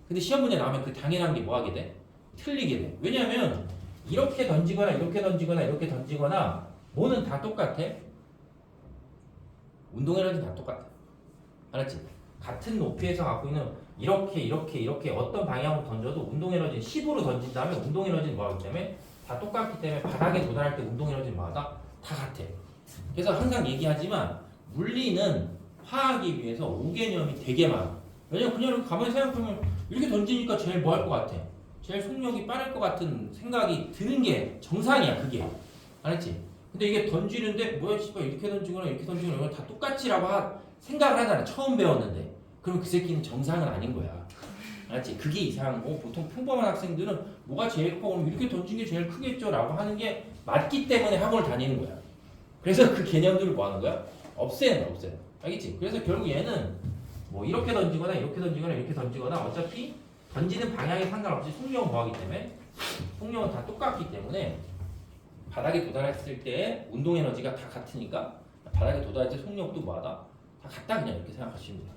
근데 시험 문제 나오면 그 당연한 게 뭐 하게 돼? 틀리게 돼. 왜냐면 이렇게 던지거나 이렇게 던지거나 이렇게 던지거나 뭐는 다 똑같아. 운동 에너지는 다 똑같아. 알았지? 같은 높이에서 갖고 있는 이렇게 어떤 방향으로 던져도 운동 에너지는 10으로 던진다면 운동 에너지는 뭐하기 때문에 다 똑같기 때문에 바닥에 도달할 때 운동 에너지는 뭐하다? 다 같아. 그래서 항상 얘기하지만 물리는 화학에 비해서 5개념이 되게 많아. 왜냐면 그냥 이렇게 가만히 생각하면 이렇게 던지니까 제일 뭐 할 것 같아? 제일 속력이 빠를 것 같은 생각이 드는 게 정상이야. 그게. 알았지? 근데 이게 던지는데 뭐야 씨발 이렇게 던지거나 이렇게 던지거나 이건 다 똑같지라고 생각을 하잖아. 처음 배웠는데. 그럼 그 새끼는 정상은 아닌 거야. 알았지? 그게 이상하고 보통 평범한 학생들은 뭐가 제일 커? 그럼 이렇게 던진 게 제일 크겠죠? 라고 하는 게 맞기 때문에 학원을 다니는 거야. 그래서 그 개념들을 뭐 하는 거야? 없애는 거야. 알겠지? 그래서 결국 얘는 뭐 이렇게 던지거나 이렇게 던지거나 이렇게 던지거나 어차피 던지는 방향에 상관없이 속력은 뭐 하기 때문에 속력은 다 똑같기 때문에 바닥에 도달했을 때 운동 에너지가 다 같으니까 바닥에 도달할 때 속력도 뭐하다? 다 같다 그냥 이렇게 생각하시면 돼요.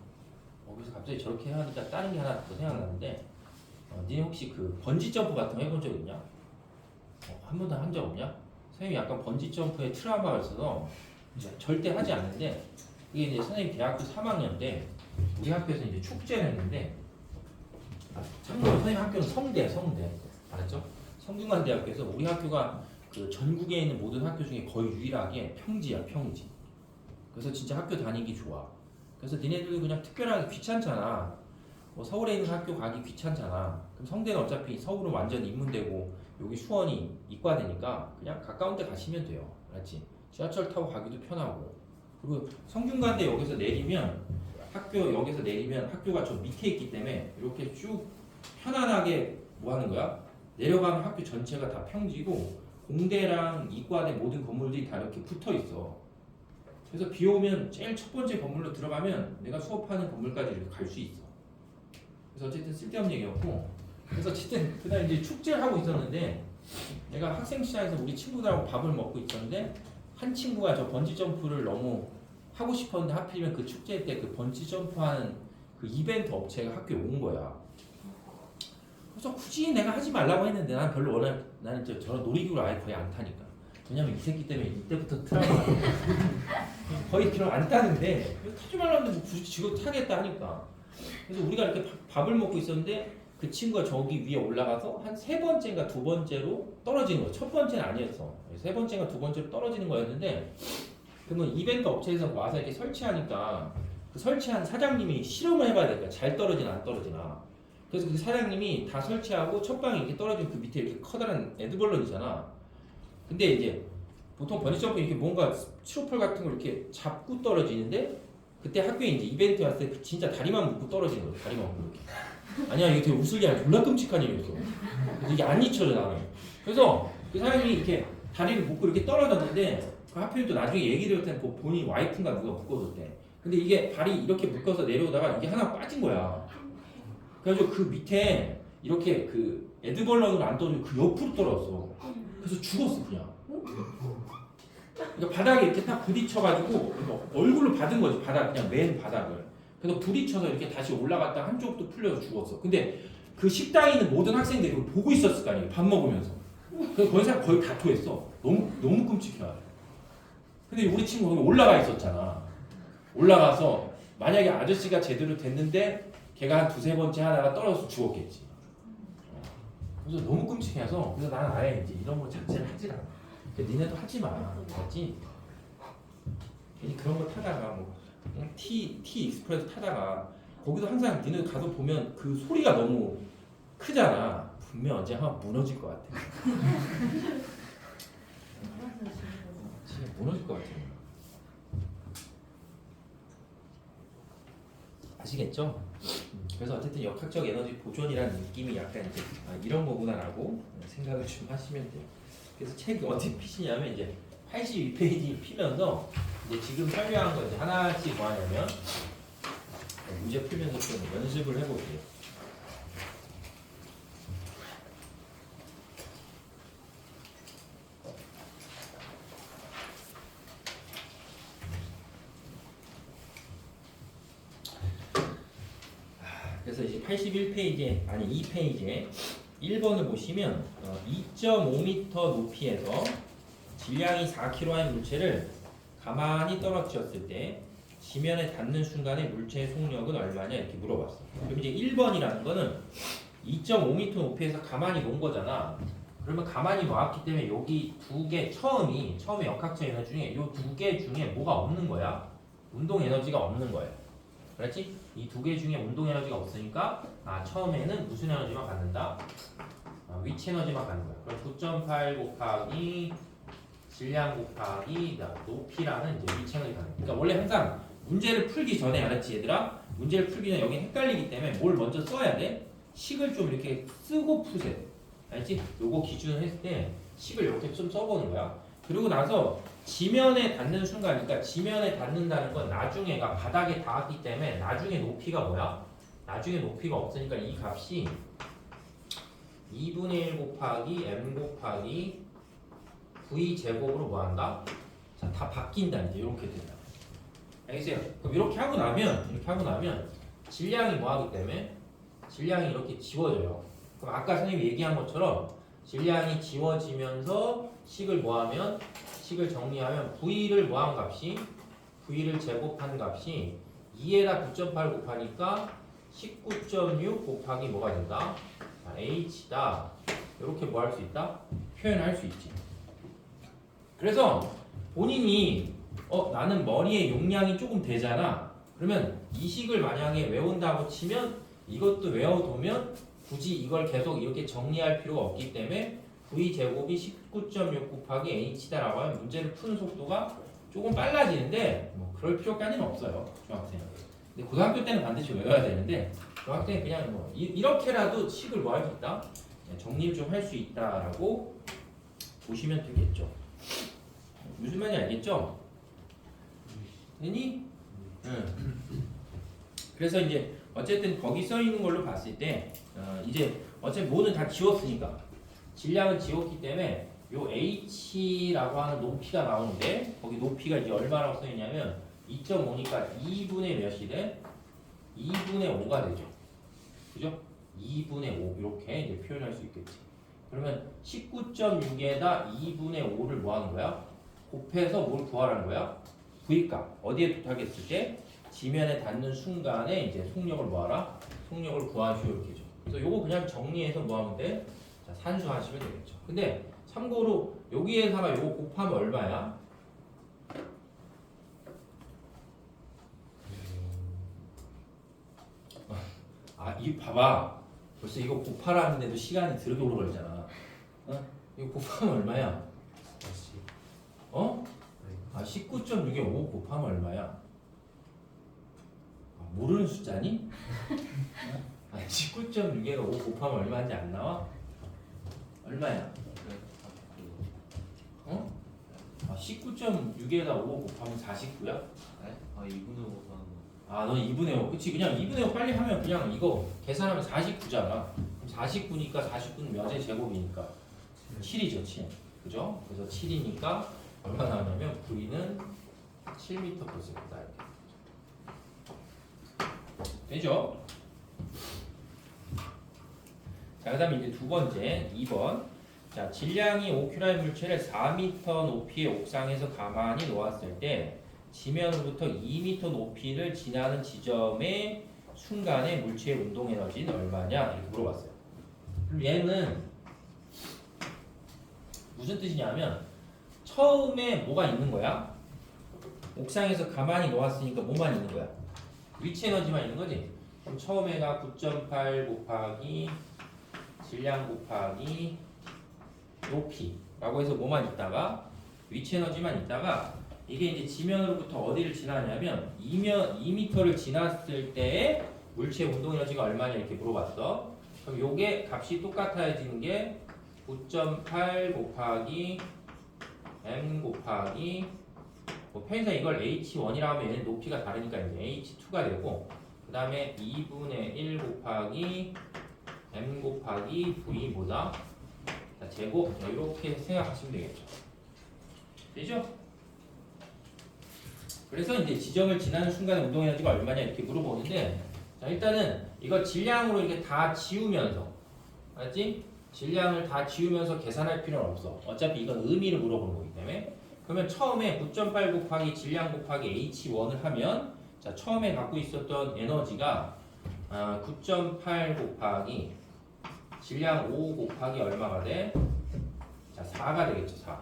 그래서 갑자기 저렇게 하니까 다른 게 하나 더 생각나는데 니네 혹시 그 번지 점프 같은 거 해본 적 있냐? 한 번도 한 적 없냐? 선생님이 약간 번지 점프에 트라우마가 있어서 이제 절대 하지 않는데 이게 이제 선생님 대학교 3학년 때 우리 학교에서 이제 축제를 했는데 참고로 선생님 학교는 성대 알았죠? 성균관대학교에서 우리 학교가 그 전국에 있는 모든 학교 중에 거의 유일하게 평지야, 평지. 그래서 진짜 학교 다니기 좋아. 그래서 니네들도 그냥 특별하게 귀찮잖아. 뭐 서울에 있는 학교 가기 귀찮잖아. 그럼 성대는 어차피 서울은 완전 인문대고 여기 수원이 이과되니까 그냥 가까운 데 가시면 돼요. 알았지? 지하철 타고 가기도 편하고. 그리고 성균관대 여기서 내리면 여기서 내리면 학교가 저 밑에 있기 때문에 이렇게 쭉 편안하게 뭐 하는 거야? 내려가면 학교 전체가 다 평지고 공대랑 이과대 모든 건물들이 다 이렇게 붙어 있어. 그래서 비 오면 제일 첫 번째 건물로 들어가면 내가 수업하는 건물까지 이렇게 갈 수 있어. 그래서 어쨌든 쓸데없는 얘기였고, 그래서 어쨌든 그날 이제 축제를 하고 있었는데 내가 학생 시장에서 우리 친구들하고 밥을 먹고 있었는데 한 친구가 저 번지 점프를 너무 하고 싶었는데 하필이면 그 축제 때 그 번지 점프하는 그 이벤트 업체가 학교에 온 거야. 그래서 굳이 내가 하지 말라고 했는데 나는 저런 놀이기구를 아예 거의 안 타니까. 왜냐면 이 새끼 때문에 이때부터 트라우마 거의 그럼 안 타는데 타지 말라는데 뭐 굳이 지금 타겠다 하니까. 그래서 우리가 이렇게 밥을 먹고 있었는데 그 친구가 저기 위에 올라가서 한 세 번째인가 두 번째로 떨어지는 거야. 첫 번째는 아니었어. 세 번째인가 두 번째로 떨어지는 거였는데 그러면 이벤트 업체에서 와서 이렇게 설치하니까 그 설치한 사장님이 실험을 해봐야 되니까 잘 떨어지나 안 떨어지나. 그래서 그 사장님이 다 설치하고 첫 방에 이렇게 떨어지면 그 밑에 이렇게 커다란 에드벌런이잖아. 근데 이제 보통 번지점프 이렇게 뭔가 스티로폴 같은 걸 이렇게 잡고 떨어지는데 그때 학교에 이제 이벤트 왔을 때 진짜 다리만 묶고 떨어지는 거죠. 다리만 묶고 이렇게. 아니야 이게 되게 웃을 게 아니라 졸라 끔찍한 일이었어. 그래서 이게 안 잊혀져 나는. 그래서 그 사장님이 이렇게 다리를 묶고 이렇게 떨어졌는데 그 하필 또 나중에 얘기 들을 때는 그 본인 와이프인가 누가 묶어줬대. 근데 이게 발이 이렇게 묶어서 내려오다가 이게 하나 빠진 거야. 그래가지고 그 밑에 이렇게 그 에드벌런으로 안 떨어지고 그 옆으로 떨어졌어. 그래서 죽었어 그냥. 그러니까 바닥에 이렇게 딱 부딪혀가지고 얼굴로 받은 거지. 그냥 맨 바닥을. 그래서 부딪혀서 이렇게 다시 올라갔다 한쪽도 풀려서 죽었어. 근데 그 식당에 있는 모든 학생들이 그걸 보고 있었을 거 아니에요. 밥 먹으면서. 그래서 거의 다 토했어. 너무 끔찍해. 근데 우리 친구 거기 올라가 있었잖아. 올라가서 만약에 아저씨가 제대로 됐는데 걔가 한 두세 번째 하다가 떨어져서 죽었겠지. 그래서 너무 끔찍해서 그래서 나는 아예 이제 이런 거 자체를 하질 않아. 니네도 하지 마. 알았지? 괜히 그런 거 타다가 뭐 그냥 T 익스프레스 타다가 거기도 항상 니네 가서 보면 그 소리가 너무 크잖아. 분명 언제 한번 무너질 것 같아. 진짜 무너질 것 같아. 아시겠죠? 그래서 어쨌든 역학적 에너지 보존이라는 느낌이 약간 이제 이런 거구나라고 생각을 좀 하시면 돼요. 그래서 책이 어떻게 피시냐면 이제 82페이지 피면서 이제 지금 설명한 거 이제 하나씩 뭐 하냐면 문제 풀면서 좀 연습을 해볼게요. 그래서 이제 81페이지에 아니 2페이지에 1번을 보시면 2.5m 높이에서 질량이 4kg의 물체를 가만히 떨어뜨렸을 때 지면에 닿는 순간의 물체의 속력은 얼마냐 이렇게 물어봤어. 그럼 이제 1번이라는 거는 2.5m 높이에서 가만히 놓은 거잖아. 그러면 가만히 놓았기 때문에 여기 두 개 처음에 역학적 에너지 중에 이 두 개 중에 뭐가 없는 거야? 운동 에너지가 없는 거야. 그렇지? 이 두 개 중에 운동 에너지가 없으니까 처음에는 무슨 에너지만 갖는다? 위치 에너지만 갖는 거야. 그럼 9.8 곱하기 질량 곱하기 높이라는 이제 위치 에너지 갖는 거야. 그러니까 원래 항상 문제를 풀기 전에 알았지 얘들아? 문제를 풀기 전에 여기 헷갈리기 때문에 뭘 먼저 써야 돼? 식을 좀 이렇게 쓰고 푸세요. 알지? 요거 기준을 했을 때 식을 이렇게 좀 써보는 거야. 그리고 나서 지면에 닿는 순간, 그러니까 지면에 닿는다는 건 나중에가 바닥에 닿았기 때문에 나중에 높이가 뭐야? 나중에 높이가 없으니까 이 값이 2분의 1 곱하기 m 곱하기 v 제곱으로 뭐 한다? 자, 다 바뀐다 이제 이렇게 된다. 알겠어요? 그럼 이렇게 하고 나면 질량이 뭐 하기 때문에 질량이 이렇게 지워져요. 그럼 아까 선생님이 얘기한 것처럼 질량이 지워지면서 식을 뭐하면 식을 정리하면 V를 뭐한 값이 V를 제곱한 값이 2에다 9.8 곱하니까 19.6 곱하기 뭐가 된다? H다. 이렇게 뭐 할 수 있다? 표현할 수 있지. 그래서 본인이 나는 머리에 용량이 조금 되잖아. 그러면 이 식을 만약에 외운다고 치면 이것도 외워두면 굳이 이걸 계속 이렇게 정리할 필요가 없기 때문에 V제곱이 19.6 곱하기 H다라고 하면 문제를 푸는 속도가 조금 빨라지는데 뭐 그럴 필요까지는 없어요. 중학생은. 근데 고등학교 때는 반드시 외워야 되는데 중학생은 그냥 뭐 이렇게라도 식을 뭐 할 수 있다? 정리를 좀 할 수 있다라고 보시면 되겠죠. 무슨 말인지 알겠죠? 되니? 응. 그래서 이제 어쨌든 거기 써 있는 걸로 봤을 때 이제 어차피 뭐는 다 지웠으니까 질량은 지웠기 때문에 요 h라고 하는 높이가 나오는데 거기 높이가 이제 얼마라고 써 있냐면 2.5니까 2분의 몇이 돼? 2분의 5가 되죠. 그죠? 2분의 5 이렇게 이제 표현할 수 있겠지. 그러면 19.6에다 2분의 5를 뭐 하는 거야? 곱해서 뭘 구하라는 거야? V값 어디에 도착했을 때 지면에 닿는 순간에 이제 속력을 뭐하라? 속력을 구하시오 이렇게 죠. 그래서 요거 그냥 정리해서 뭐 하면 돼? 자, 산수하시면 되겠죠. 근데 참고로 여기에다가 요거 곱하면 얼마야? 이 봐봐. 벌써 이거 곱하라는데도 시간이 들게 오래 걸리잖아. 이거 곱하면 얼마야? 어? 19.6에 5 곱하면 얼마야? 모르는 숫자니? 19.6에 5 곱하면 얼마인지 안 나와? 얼마야? 19.6에다 5 곱하면 49야? 아 2분의 5 사는 너 2분의 5. 그치, 그냥 2분의 5 빨리 하면 그냥 이거 계산하면 49잖아. 49니까 49는 몇의 제곱이니까 7이죠, 7. 그죠? 그래서 7이니까 얼마 나오냐면 V는 7m 플러스 9다 이렇게. 되죠? 자, 그 다음에 이제 두 번째 2번. 자, 질량이 5kg의 물체를 4m 높이의 옥상에서 가만히 놓았을 때 지면으로부터 2m 높이를 지나는 지점의 순간의 물체의 운동 에너지는 얼마냐 이렇게 물어봤어요. 그럼 얘는 무슨 뜻이냐면 처음에 뭐가 있는 거야? 옥상에서 가만히 놓았으니까 뭐만 있는 거야? 위치 에너지만 있는 거지? 그럼 처음에가 9.8 곱하기 질량 곱하기 높이라고 해서 뭐만 있다가 위치 에너지만 있다가 이게 이제 지면으로부터 어디를 지나냐면 2m를 지났을 때의 물체의 운동 에너지가 얼마냐 이렇게 물어봤어. 그럼 요게 값이 똑같아지는 게 9.8 곱하기 m 곱하기 뭐 편의상 이걸 h1이라고 하면 얘는 높이가 다르니까 이제 h2가 되고 그 다음에 2분의 1 곱하기 m 곱하기 v보다 자, 제곱 이렇게 생각하시면 되겠죠. 되죠? 그래서 이제 지점을 지나는 순간의 운동 에너지가 얼마냐 이렇게 물어보는데 자, 일단은 이거 질량으로 이렇게 다 지우면서 알았지? 질량을 다 지우면서 계산할 필요는 없어. 어차피 이건 의미를 물어보는 거기 때문에. 그러면 처음에 9.8 곱하기 질량 곱하기 h1을 하면 자, 처음에 갖고 있었던 에너지가 9.8 곱하기 질량 5 곱하기 얼마가 돼? 자, 4가 되겠죠. 4.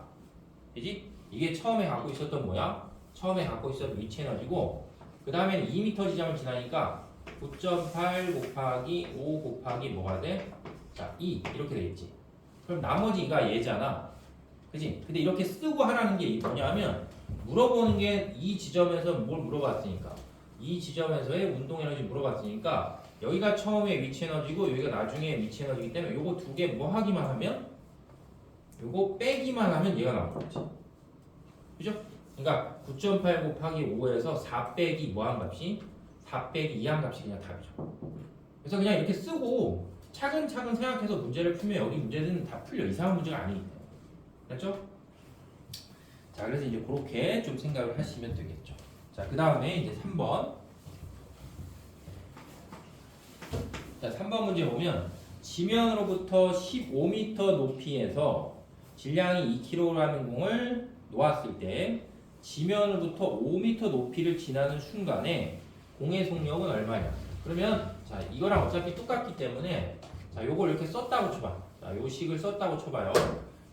그지? 이게 처음에 갖고 있었던 뭐야? 처음에 갖고 있었던 위치 에너지고 그 다음에는 2m 지점을 지나니까 9.8 곱하기 5 곱하기 뭐가 돼? 자, 2 이렇게 되겠지. 그럼 나머지가 얘잖아. 그지? 근데 이렇게 쓰고 하라는 게 뭐냐면 물어보는 게 이 지점에서 뭘 물어봤으니까 이 지점에서의 운동 에너지 물어봤으니까 여기가 처음에 위치 에너지고 여기가 나중에 위치 에너지이기 때문에 요거 두 개 뭐 하기만 하면 요거 빼기만 하면 얘가 나오는 거지. 그죠? 그러니까 9.8 곱하기 5에서 4 빼기 뭐한 값이? 4 빼기 2한 값이 그냥 답이죠. 그래서 그냥 이렇게 쓰고 차근차근 생각해서 문제를 풀면 여기 문제는 다 풀려. 이상한 문제가 아니기 때문에. 됐죠? 자, 그래서 이제 그렇게 좀 생각을 하시면 되겠죠. 자, 그 다음에 이제 3번. 자, 3번 문제 보면 지면으로부터 15m 높이에서 질량이 2kg인 공을 놓았을 때 지면으로부터 5m 높이를 지나는 순간에 공의 속력은 얼마냐? 그러면 자, 이거랑 어차피 똑같기 때문에 자, 요걸 이렇게 썼다고 쳐봐. 자, 요 식을 썼다고 쳐봐요.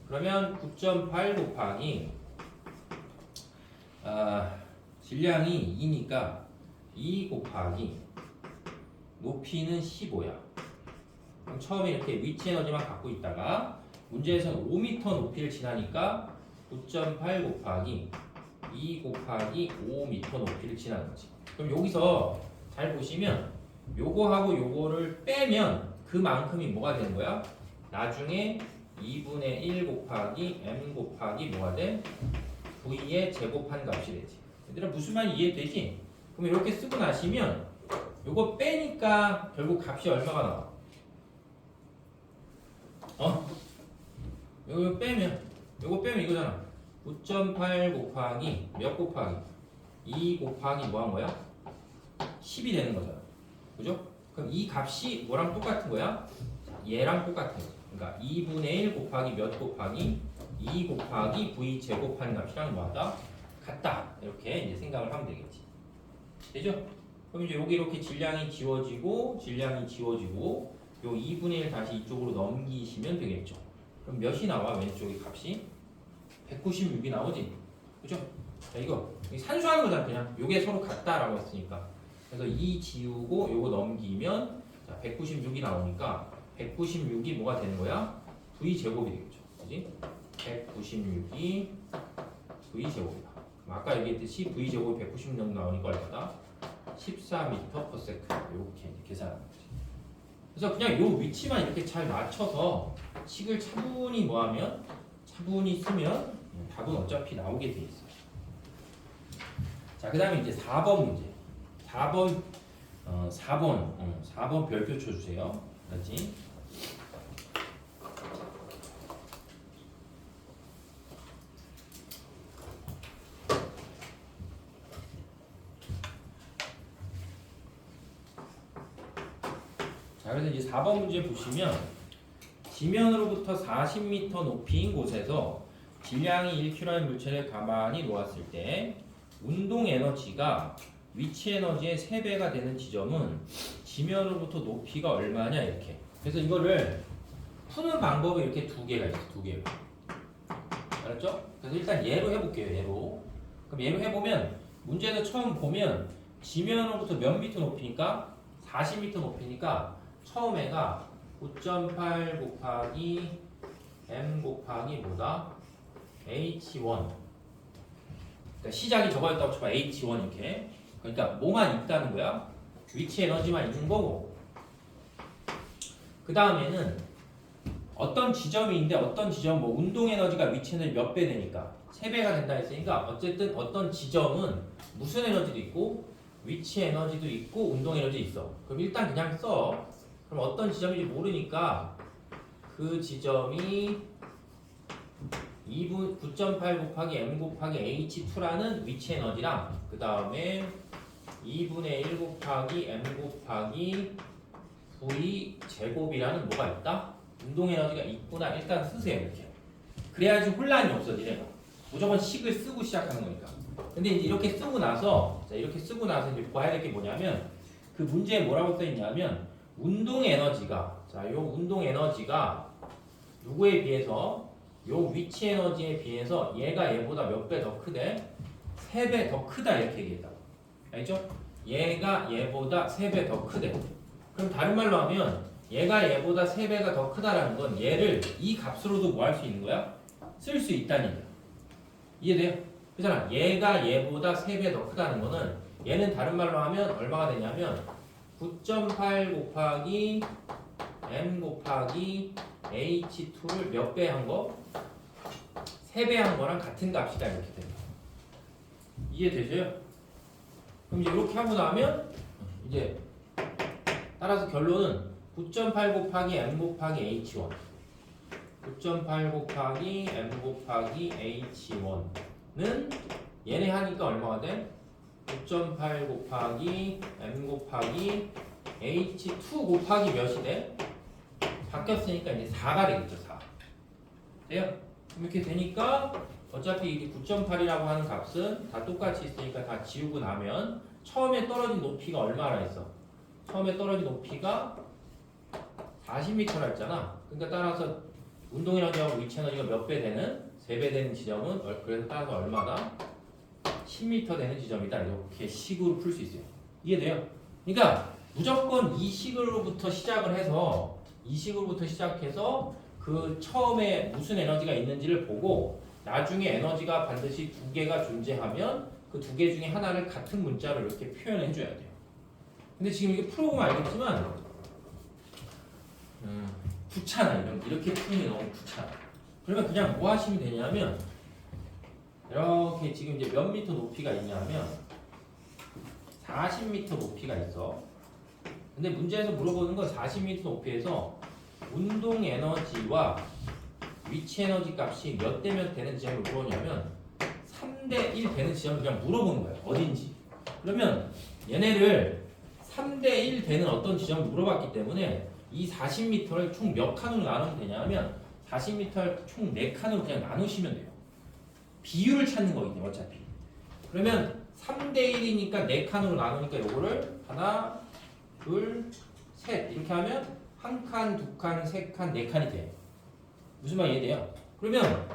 그러면 9.8 곱하기 질량이 2니까 2 곱하기 높이는 15야. 그럼 처음에 이렇게 위치 에너지만 갖고 있다가 문제에서는 5m 높이를 지나니까 9.8 곱하기 2 곱하기 5m 높이를 지나는 거지. 그럼 여기서 잘 보시면 요거하고 요거를 빼면 그만큼이 뭐가 되는 거야? 나중에 2분의 1 곱하기 m 곱하기 뭐가 돼? v의 제곱한 값이 되지. 얘들아 무슨 말이 이해되지? 그럼 이렇게 쓰고 나시면 요거 빼니까 결국 값이 얼마가 나와? 요거 빼면 이거잖아. 9.8 곱하기 몇 곱하기 2 곱하기 뭐 한 거야? 10이 되는 거잖아. 그죠? 그럼 이 값이 뭐랑 똑같은 거야? 얘랑 똑같은 거야. 그러니까 2분의 1 곱하기 몇 곱하기 2 곱하기 v 제곱한 값이랑 뭐하다? 같다. 이렇게 이제 생각을 하면 되겠지. 되죠? 그럼 이제 여기 이렇게 질량이 지워지고 요 2분의 1 다시 이쪽으로 넘기시면 되겠죠. 그럼 몇이 나와? 왼쪽의 값이 196이 나오지. 그죠? 자, 이거 산수하는 거잖아. 그냥 요게 서로 같다라고 했으니까. 그래서 2 지우고 요거 넘기면 자, 196이 나오니까 196이 뭐가 되는 거야? v 제곱이 되겠죠. 그지? 196이 v 제곱이다. 아까 얘기했듯이 v 제곱이 196 정도 나오니까 얼마다? 14m/s 이렇게 계산하는 거지. 그래서 그냥 요 위치만 이렇게 잘 맞춰서 식을 차분히 쓰면 답은 어차피 나오게 돼 있어요. 자, 그다음에 이제 4번 문제. 4번 별표 쳐주세요. 그렇지? 자, 그래서 이제 4번 문제 보시면 지면으로부터 40m 높이인 곳에서 질량이 1kg의 물체를 가만히 놓았을 때 운동 에너지가 위치 에너지의 3배가 되는 지점은 지면으로부터 높이가 얼마냐 이렇게. 그래서 이거를 푸는 방법이 이렇게 두 개가 있어. 두 개가. 알았죠? 그래서 일단 얘로 해볼게요. 얘로. 그럼 얘로 해보면 문제에서 처음 보면 지면으로부터 몇 미터 높이니까 40m 높이니까 처음 애가 9.8 곱하기 m 곱하기 뭐다? h1. 그러니까 시작이 저거였다고 쳐봐. h1 이렇게. 그러니까 뭐만 있다는 거야? 위치 에너지만 있는 거고. 그 다음에는 어떤 지점인데 어떤 지점 뭐 운동 에너지가 위치 에너지 몇 배 되니까 3배가 된다 했으니까 어쨌든 어떤 지점은 무슨 에너지도 있고 위치 에너지도 있고 운동 에너지 있어. 그럼 일단 그냥 써. 그럼 어떤 지점인지 모르니까 그 지점이 9.8 곱하기 m 곱하기 h2라는 위치 에너지랑 그 다음에 2분의 1 곱하기 m 곱하기 v 제곱이라는 뭐가 있다? 운동 에너지가 있구나. 일단 쓰세요. 이렇게. 그래야지 혼란이 없어지네. 무조건 식을 쓰고 시작하는 거니까. 근데 이제 이렇게 쓰고 나서 이제 봐야 될 게 뭐냐면 그 문제에 뭐라고 써 있냐면 운동 에너지가 요 운동 에너지가 누구에 비해서 요 위치 에너지에 비해서 얘가 얘보다 몇 배 더 크대? 3배 더 크다 이렇게 얘기했다고. 알죠? 얘가 얘보다 3배 더 크대. 그럼 다른 말로 하면 얘가 얘보다 3배가 더 크다라는 건 얘를 이 값으로도 뭐 할 수 있는 거야? 쓸 수 있다는 얘기야. 이해돼요? 그잖아. 얘가 얘보다 3배 더 크다는 거는 얘는 다른 말로 하면 얼마가 되냐면 9.8 곱하기 m 곱하기 h2를 몇 배 한 거? 3배 한 거랑 같은 값이다 이렇게 됩니다. 이해되세요? 그럼 이제 이렇게 하고 나면 이제 따라서 결론은 9.8 곱하기 m 곱하기 h1 9.8 곱하기 m 곱하기 h1는 얘네 하니까 얼마가 돼? 9.8 곱하기 m 곱하기 h2 곱하기 몇이 돼? 바뀌었으니까 이제 4가 되겠죠. 4. 돼요? 이렇게 되니까 어차피 이 9.8이라고 하는 값은 다 똑같이 있으니까 다 지우고 나면 처음에 떨어진 높이가 얼마나 있어? 처음에 떨어진 높이가 40m라 했잖아. 그러니까 따라서 운동 에너지하고 위치 에너지가 몇 배 되는? 3배 되는 지점은 그래서 따라서 얼마다? 10m 되는 지점이다. 이렇게 식으로 풀 수 있어요. 이해돼요? 그러니까 무조건 이 식으로부터 시작을 해서 그 처음에 무슨 에너지가 있는지를 보고 나중에 에너지가 반드시 두 개가 존재하면 그 두 개 중에 하나를 같은 문자로 이렇게 표현해 줘야 돼요. 근데 지금 이게 풀어보면 알겠지만 귀찮아. 이렇게 푸는 게 너무 귀찮아. 그러면 그냥 뭐 하시면 되냐면 이렇게 지금 이제 몇 미터 높이가 있냐면 40m 높이가 있어. 근데 문제에서 물어보는 건 40m 높이에서 운동 에너지와 위치 에너지 값이 몇 대 몇 되는 지점을 물어보냐면 3대 1 되는 지점을 그냥 물어보는 거예요. 어딘지. 그러면 얘네를 3대 1 되는 어떤 지점을 물어봤기 때문에 이 40m를 총 몇 칸으로 나누면 되냐면 40m를 총 4칸으로 그냥 나누시면 돼요. 비율을 찾는 거거든요. 어차피. 그러면 3대 1이니까 4칸으로 나누니까 요거를 하나, 둘, 셋 이렇게 하면 한 칸, 두 칸, 세 칸, 4칸이 돼. 무슨 말 이해돼요? 그러면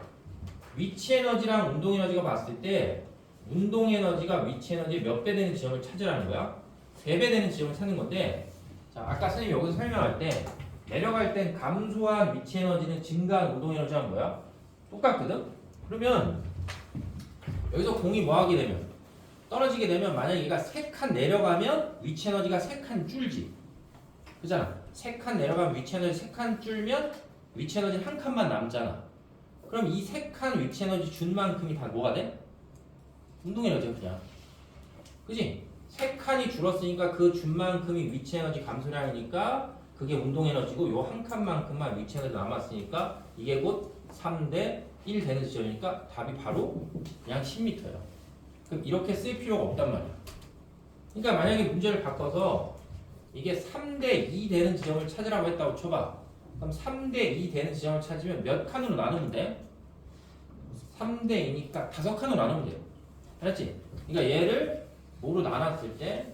위치 에너지랑 운동 에너지가 봤을 때 운동 에너지가 위치 에너지 몇 배 되는 지점을 찾으라는 거야. 3배 되는 지점을 찾는 건데 자, 아까 선생님이 여기서 설명할 때 내려갈 땐 감소한 위치 에너지는 증가한 운동 에너지랑 뭐야? 똑같거든? 그러면 여기서 공이 뭐 하게 되면 떨어지게 되면 만약에 얘가 3칸 내려가면 위치 에너지가 3칸 줄지. 그잖아. 3칸 내려가면 위치 에너지 3칸 줄면 위치 에너지 한 칸만 남잖아. 그럼 이 3칸 위치 에너지 준 만큼이 다 뭐가 돼? 운동 에너지야 그냥. 그지? 3칸이 줄었으니까 그 준 만큼이 위치 에너지 감소량이니까 그게 운동 에너지고 요 한 칸만큼만 위치 에너지 남았으니까 이게 곧 3대 1 되는 지점이니까 답이 바로 그냥 10m예요. 그럼 이렇게 쓸 필요가 없단 말이야. 그러니까 만약에 문제를 바꿔서 이게 3대 2 되는 지점을 찾으라고 했다고 쳐봐. 그럼 3대 2 되는 지점을 찾으면 몇 칸으로 나누면 돼? 3대 2니까 5칸으로 나누면 돼요. 알았지? 그러니까 얘를 뭐로 나눴을 때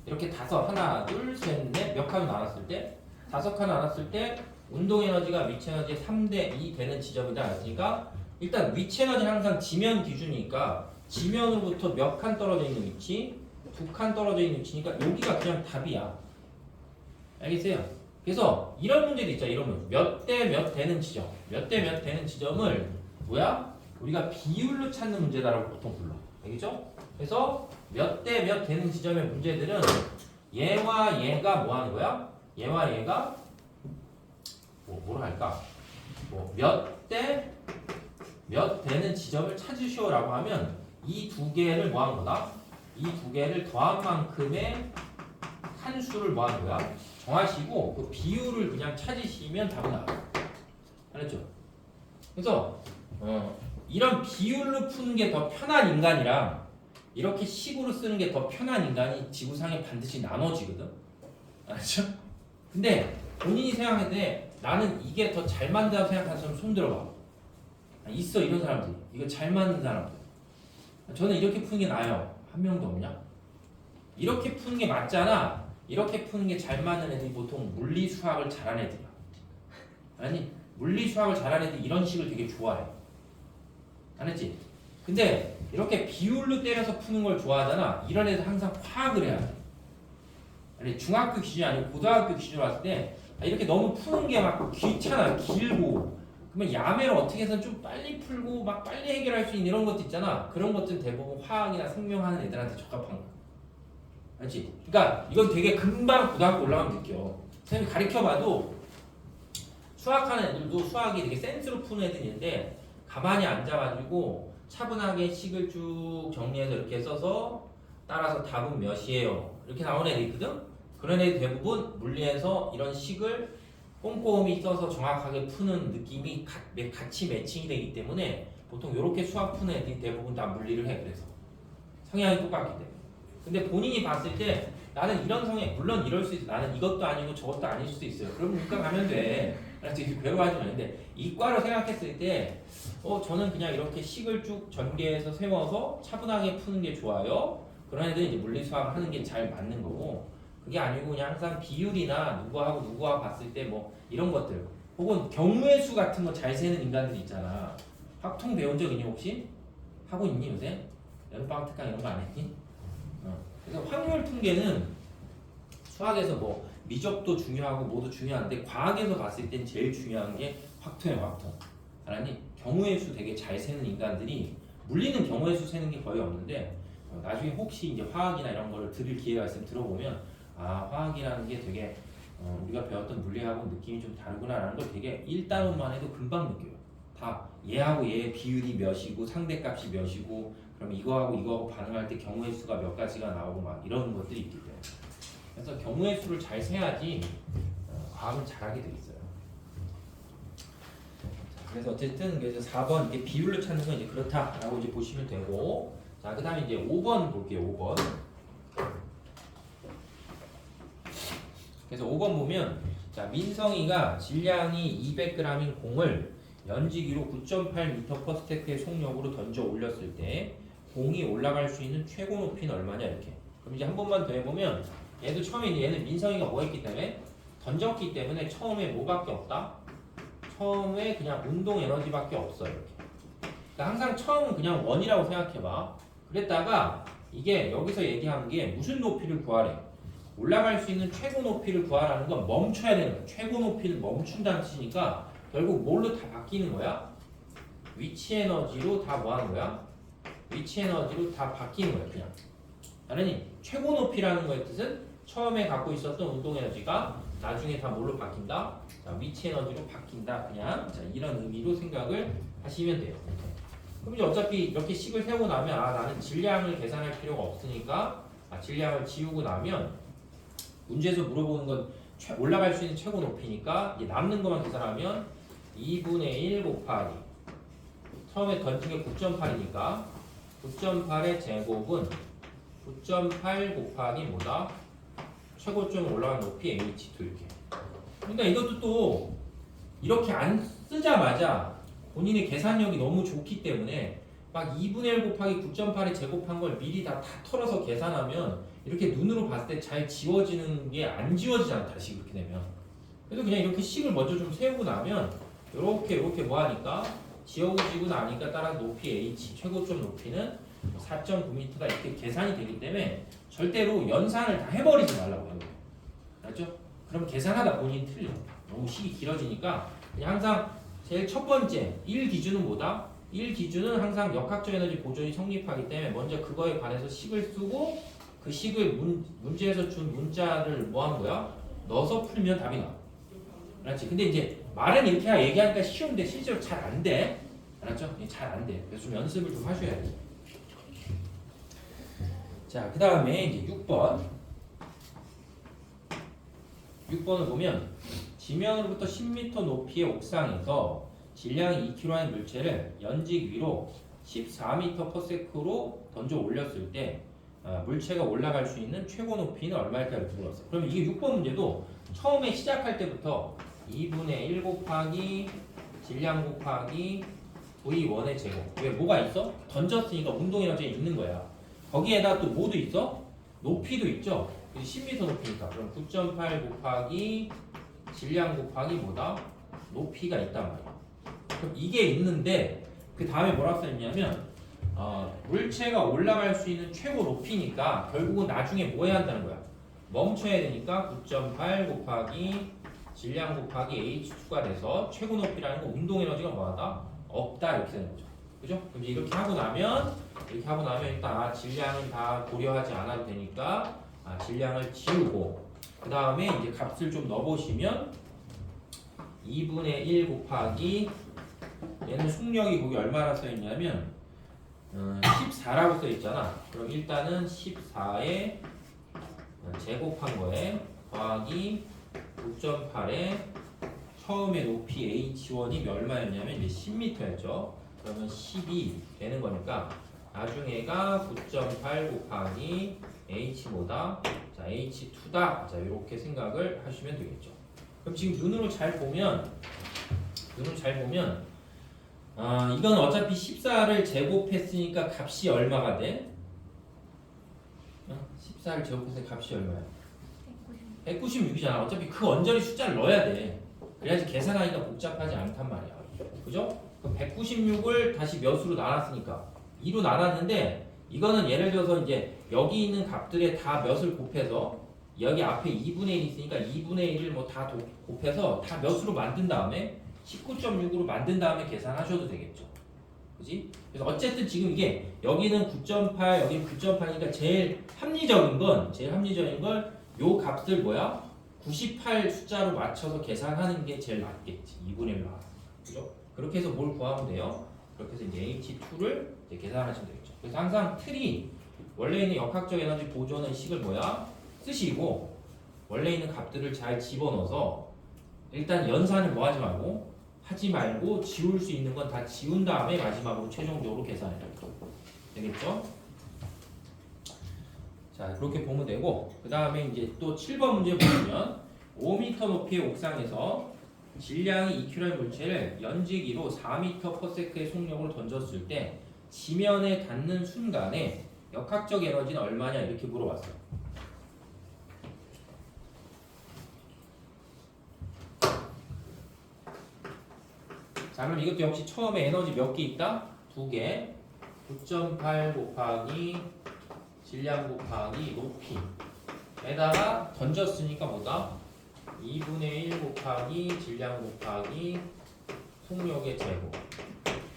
이렇게 하나, 둘, 셋, 넷 몇 칸으로 나눴을 때 5칸 나눴을 때 운동 에너지가 위치 에너지 3대 2 되는 지점이다 했으니까 일단 위치 에너지는 항상 지면 기준이니까 지면으로부터 몇 칸 떨어져 있는 위치, 2칸 떨어져 있는 위치니까 여기가 그냥 답이야. 알겠어요? 그래서 이런 문제도 있잖아. 이런 문제. 몇 대 몇 되는 지점. 몇 대 몇 되는 지점을 뭐야? 우리가 비율로 찾는 문제다라고 보통 불러. 알겠죠? 그래서 몇 대 몇 되는 지점의 문제들은 얘와 얘가 뭐 하는 거야? 얘와 얘가 뭐라 할까? 몇 대 몇 되는 지점을 찾으시오라고 하면 이 두 개를 뭐 하는 거다? 이 두 개를 더한 만큼의 한수를 뭐 하는 거야? 정하시고 그 비율을 그냥 찾으시면 답이 나와요. 알았죠? 그래서 이런 비율로 푸는 게 더 편한 인간이랑 이렇게 식으로 쓰는 게 더 편한 인간이 지구상에 반드시 나눠지거든. 알았죠? 근데 본인이 생각할 때 나는 이게 더 잘 맞는다고 생각하는 사람 손 들어봐. 있어 이런 사람들. 이거 잘 맞는 사람들. 저는 이렇게 푸는 게 나아요. 한 명도 없냐? 이렇게 푸는 게 맞잖아. 이렇게 푸는 게 잘 맞는 애들이 보통 물리 수학을 잘하는 애들이야. 아니 물리 수학을 잘하는 애들이 이런 식을 되게 좋아해. 알았지? 근데 이렇게 비율로 때려서 푸는 걸 좋아하잖아. 이런 애들 항상 화학을 해야 돼. 아니 중학교 기준이 아니고 고등학교 기준으로 봤을 때 이렇게 너무 푸는 게 막 귀찮아. 길고 그러면 야매로 어떻게 해서 좀 빨리 풀고 막 빨리 해결할 수 있는 이런 것도 있잖아. 그런 것들은 대부분 화학이나 생명하는 애들한테 적합한 거야. 알지? 그러니까 이건 되게 금방 고등학교 올라가면 느껴. 선생님이 가르쳐봐도 수학하는 애들도 수학이 되게 센스로 푸는 애들이 있는데 가만히 앉아가지고 차분하게 식을 쭉 정리해서 이렇게 써서 따라서 답은 몇이에요 이렇게 나오는 애들이 있거든? 그런 애들 대부분 물리에서 이런 식을 꼼꼼히 써서 정확하게 푸는 느낌이 같이 매칭이 되기 때문에 보통 이렇게 수학 푸는 애들이 대부분 다 물리를 해. 그래서 성향이 똑같기 때문에. 근데 본인이 봤을 때 나는 이런 성향, 물론 이럴 수 있어. 나는 이것도 아니고 저것도 아닐 수도 있어요. 그럼 이과 가면 돼. 괴로워하지 마는데 이과로 생각했을 때 저는 그냥 이렇게 식을 쭉 전개해서 세워서 차분하게 푸는 게 좋아요. 그런 애들은 이제 물리수학 하는 게 잘 맞는 거고 그게 아니고 그냥 항상 비율이나 누구하고 누구하고 봤을 때 뭐 이런 것들 혹은 경우의 수 같은 거 잘 세는 인간들 있잖아. 확통 배운 적 있니 혹시? 하고 있니 요새? 여름방학 특강 이런 거 안 했니? 그래서 확률 통계는 수학에서 뭐 미적도 중요하고 뭐도 중요한데 과학에서 봤을 땐 제일 중요한 게 확통이야 확통. 알았니? 경우의 수 되게 잘 세는 인간들이 물리는 경우의 수 세는 게 거의 없는데 나중에 혹시 이제 화학이나 이런 거를 들을 기회가 있으면 들어보면 아 화학이라는 게 되게 우리가 배웠던 물리하고 느낌이 좀 다르구나라는 걸 되게 1단원만 해도 금방 느껴요. 다 얘하고 얘의 비율이 몇이고 상대값이 몇이고 그럼 이거하고 이거하고 반응할 때 경우의 수가 몇 가지가 나오고 막 이런 것들이 있기 때문에 그래서 경우의 수를 잘 세야지 과학은 잘하게 돼 있어요. 그래서 어쨌든 그래서 4번 이게 비율로 찾는 건 이제 그렇다라고 이제 보시면 되고 자 그다음에 이제 5번 볼게요. 5번. 그래서 5번 보면 자 민성이가 질량이 200g인 공을 연지기로 9.8m/s의 속력으로 던져 올렸을 때 공이 올라갈 수 있는 최고 높이는 얼마냐 이렇게. 그럼 이제 한 번만 더 해보면 얘도 처음에 얘는 민성이가 뭐 했기 때문에 던졌기 때문에 처음에 뭐밖에 없다? 처음에 그냥 운동 에너지밖에 없어요. 이렇게. 그러니까 항상 처음은 그냥 원이라고 생각해봐. 그랬다가 이게 여기서 얘기하는 게 무슨 높이를 구하래? 올라갈 수 있는 최고 높이를 구하라는 건 멈춰야 되는 거야. 최고 높이를 멈춘다는 뜻이니까 결국 뭘로 다 바뀌는 거야? 위치 에너지로 다 뭐 하는 거야? 위치 에너지로 다 바뀌는 거야 그냥. 아니 최고 높이라는 거의 뜻은 처음에 갖고 있었던 운동 에너지가 나중에 다 뭘로 바뀐다? 자, 위치 에너지로 바뀐다 그냥. 자, 이런 의미로 생각을 하시면 돼요. 그럼 이제 어차피 이렇게 식을 세우고 나면 아 나는 질량을 계산할 필요가 없으니까 질량을 지우고 나면 문제에서 물어보는 건 올라갈 수 있는 최고 높이니까 이제 남는 것만 계산하면 2분의 1 곱하기 처음에 던진 게 9.8이니까 9.8의 제곱은 9.8 곱하기 뭐다? 최고점 올라간 높이 h2 이렇게. 그러니까 이것도 또 이렇게 안 쓰자마자 본인의 계산력이 너무 좋기 때문에 막 2분의 1 곱하기 9.8에 제곱한 걸 미리 다 털어서 계산하면 이렇게 눈으로 봤을 때 잘 지워지는 게 안 지워지잖아 다시 그렇게 되면. 그래서 그냥 이렇게 식을 먼저 좀 세우고 나면 이렇게 뭐 하니까 지워지고 나니까 따라서 높이 h 최고점 높이는 4.9m다 이렇게 계산이 되기 때문에 절대로 연산을 다 해버리지 말라고요. 알았죠? 그럼 계산하다 본인이 틀려. 너무 식이 길어지니까 그냥 항상 제일 첫 번째 1 기준은 뭐다? 1 기준은 항상 역학적 에너지 보존이 성립하기 때문에 먼저 그거에 관해서 식을 쓰고 그 식을 문제에서 준 문자를 뭐 하는 거야? 넣어서 풀면 답이 나와. 알았지? 근데 이제 말은 이렇게 얘기하니까 쉬운데 실제로 잘 안 돼. 알았죠? 잘 안 돼. 그래서 좀 연습을 좀 하셔야 돼. 자, 그 다음에 이제 6번. 6번을 보면 지면으로부터 10m 높이의 옥상에서 질량이 2kg의 물체를 연직 위로 14m/s로 던져 올렸을 때 물체가 올라갈 수 있는 최고 높이는 얼마일까 이렇게 물었어요. 그러면 이게 6번 문제도 처음에 시작할 때부터 2분의 1 곱하기 질량 곱하기 V1의 제곱. 왜 뭐가 있어? 던졌으니까 운동 에너지가 있는 거야. 거기에다 또 뭐도 있어? 높이도 있죠. 10m 높이니까 그럼 9.8 곱하기 질량 곱하기 뭐다? 높이가 있단 말이야. 그럼 이게 있는데 그 다음에 뭐라고 써있냐면 물체가 올라갈 수 있는 최고 높이니까 결국은 나중에 뭐 해야 한다는 거야? 멈춰야 되니까 9.8 곱하기 질량 곱하기 h2가 돼서 최고 높이라는 거 운동 에너지가 뭐하다? 없다 이렇게 되는 거죠. 그죠? 그럼 이렇게 하고 나면 일단 질량은 다 고려하지 않아도 되니까 질량을 지우고 그 다음에 이제 값을 좀 넣어보시면 2분의 1 곱하기 얘는 속력이 거기 얼마나 써있냐면 14라고 써있잖아. 그럼 일단은 14에 제곱한 거에 더하기 9.8에 처음에 높이 h1이 얼마였냐면 이제 10m였죠. 그러면 10이 되는 거니까 나중에가 9.8 곱하기 h보다 자 h2다. 자 이렇게 생각을 하시면 되겠죠. 그럼 지금 눈으로 잘 보면 이건 어차피 14를 제곱했으니까 값이 얼마가 돼? 14를 제곱해서 값이 얼마야? 196이잖아. 어차피 그 언저리 숫자를 넣어야 돼. 그래야지 계산하기가 복잡하지 않단 말이야. 그죠? 그럼 196을 다시 몇으로 나눴으니까 2로 나눴는데 이거는 예를 들어서 이제 여기 있는 값들에 다 몇을 곱해서 여기 앞에 2분의 1 있으니까 2분의 1을 뭐 다 곱해서 다 몇으로 만든 다음에 19.6으로 만든 다음에 계산하셔도 되겠죠. 그지? 그래서 어쨌든 지금 이게 여기는 9.8, 여기는 9.8이니까 제일 합리적인 걸 요 값들 뭐야? 98 숫자로 맞춰서 계산하는 게 제일 낫겠지. 2분의 1 나와서. 그죠? 그렇게 해서 뭘 구하면 돼요? 그렇게 해서 이제 H2를 이제 계산하시면 되겠죠. 그래서 항상 틀이 원래 있는 역학적 에너지 보존의 식을 뭐야? 쓰시고 원래 있는 값들을 잘 집어넣어서 일단 연산을 뭐 하지 말고 지울 수 있는 건 다 지운 다음에 마지막으로 최종적으로 계산해요. 되겠죠? 자, 그렇게 보면 되고 그 다음에 이제 또 7번 문제 보시면 5m 높이의 옥상에서 질량이 2kg의 물체를 연지기로 4m/s의 속력으로 던졌을 때 지면에 닿는 순간에 역학적 에너지는 얼마냐 이렇게 물어봤어요. 자, 그럼 이것도 역시 처음에 에너지 몇 개 있다? 2개. 9.8 곱하기 질량 곱하기 높이에다가 던졌으니까 뭐다? 2분의 1 곱하기 질량 곱하기 속력의 제곱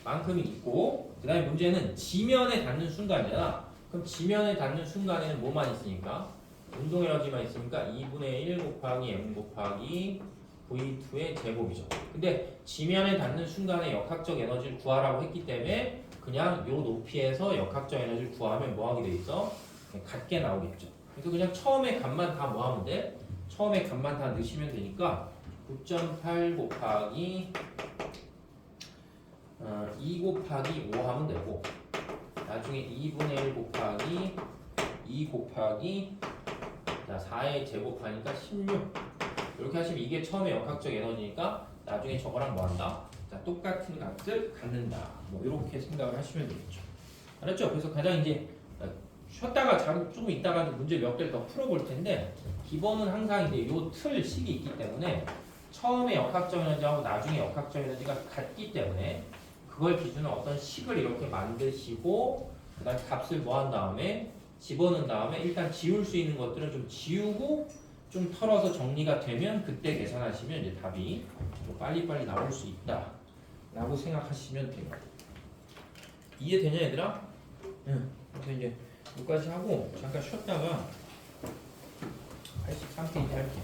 만큼이 있고 그 다음에 문제는 지면에 닿는 순간이잖아. 그럼 지면에 닿는 순간에는 뭐만 있으니까? 운동 에너지만 있으니까 2분의 1 곱하기 m 곱하기 V2의 제곱이죠. 근데 지면에 닿는 순간에 역학적 에너지를 구하라고 했기 때문에 그냥 요 높이에서 역학적 에너지를 구하면 뭐 하게 돼 있어? 같게 나오겠죠. 그래서 그냥 처음에 값만 다 뭐 하면 돼? 처음에 값만 다 넣으시면 되니까 9.8 곱하기 2 곱하기 5 하면 되고 나중에 2분의 1 곱하기 2 곱하기 4의 제곱하니까 16 이렇게 하시면 이게 처음에 역학적 에너지니까 나중에 저거랑 뭐 한다? 자, 똑같은 값을 갖는다. 뭐 이렇게 생각을 하시면 되겠죠. 알았죠? 그래서 가장 이제 쉬었다가 조금 있다가 문제 몇 개를 더 풀어볼 텐데 기본은 항상 이제 요 틀 식이 있기 때문에 처음에 역학적 에너지하고 나중에 역학적 에너지가 같기 때문에 그걸 기준으로 어떤 식을 이렇게 만드시고 그다음 값을 뭐 한 다음에 집어넣은 다음에 일단 지울 수 있는 것들은 좀 지우고 좀 털어서 정리가 되면 그때 계산하시면 이제 답이 좀 빨리빨리 나올 수 있다 라고 생각하시면 돼요. 이해되냐 얘들아? 응. 그래서 이제 여기까지 하고 잠깐 쉬었다가 83페이지 할게.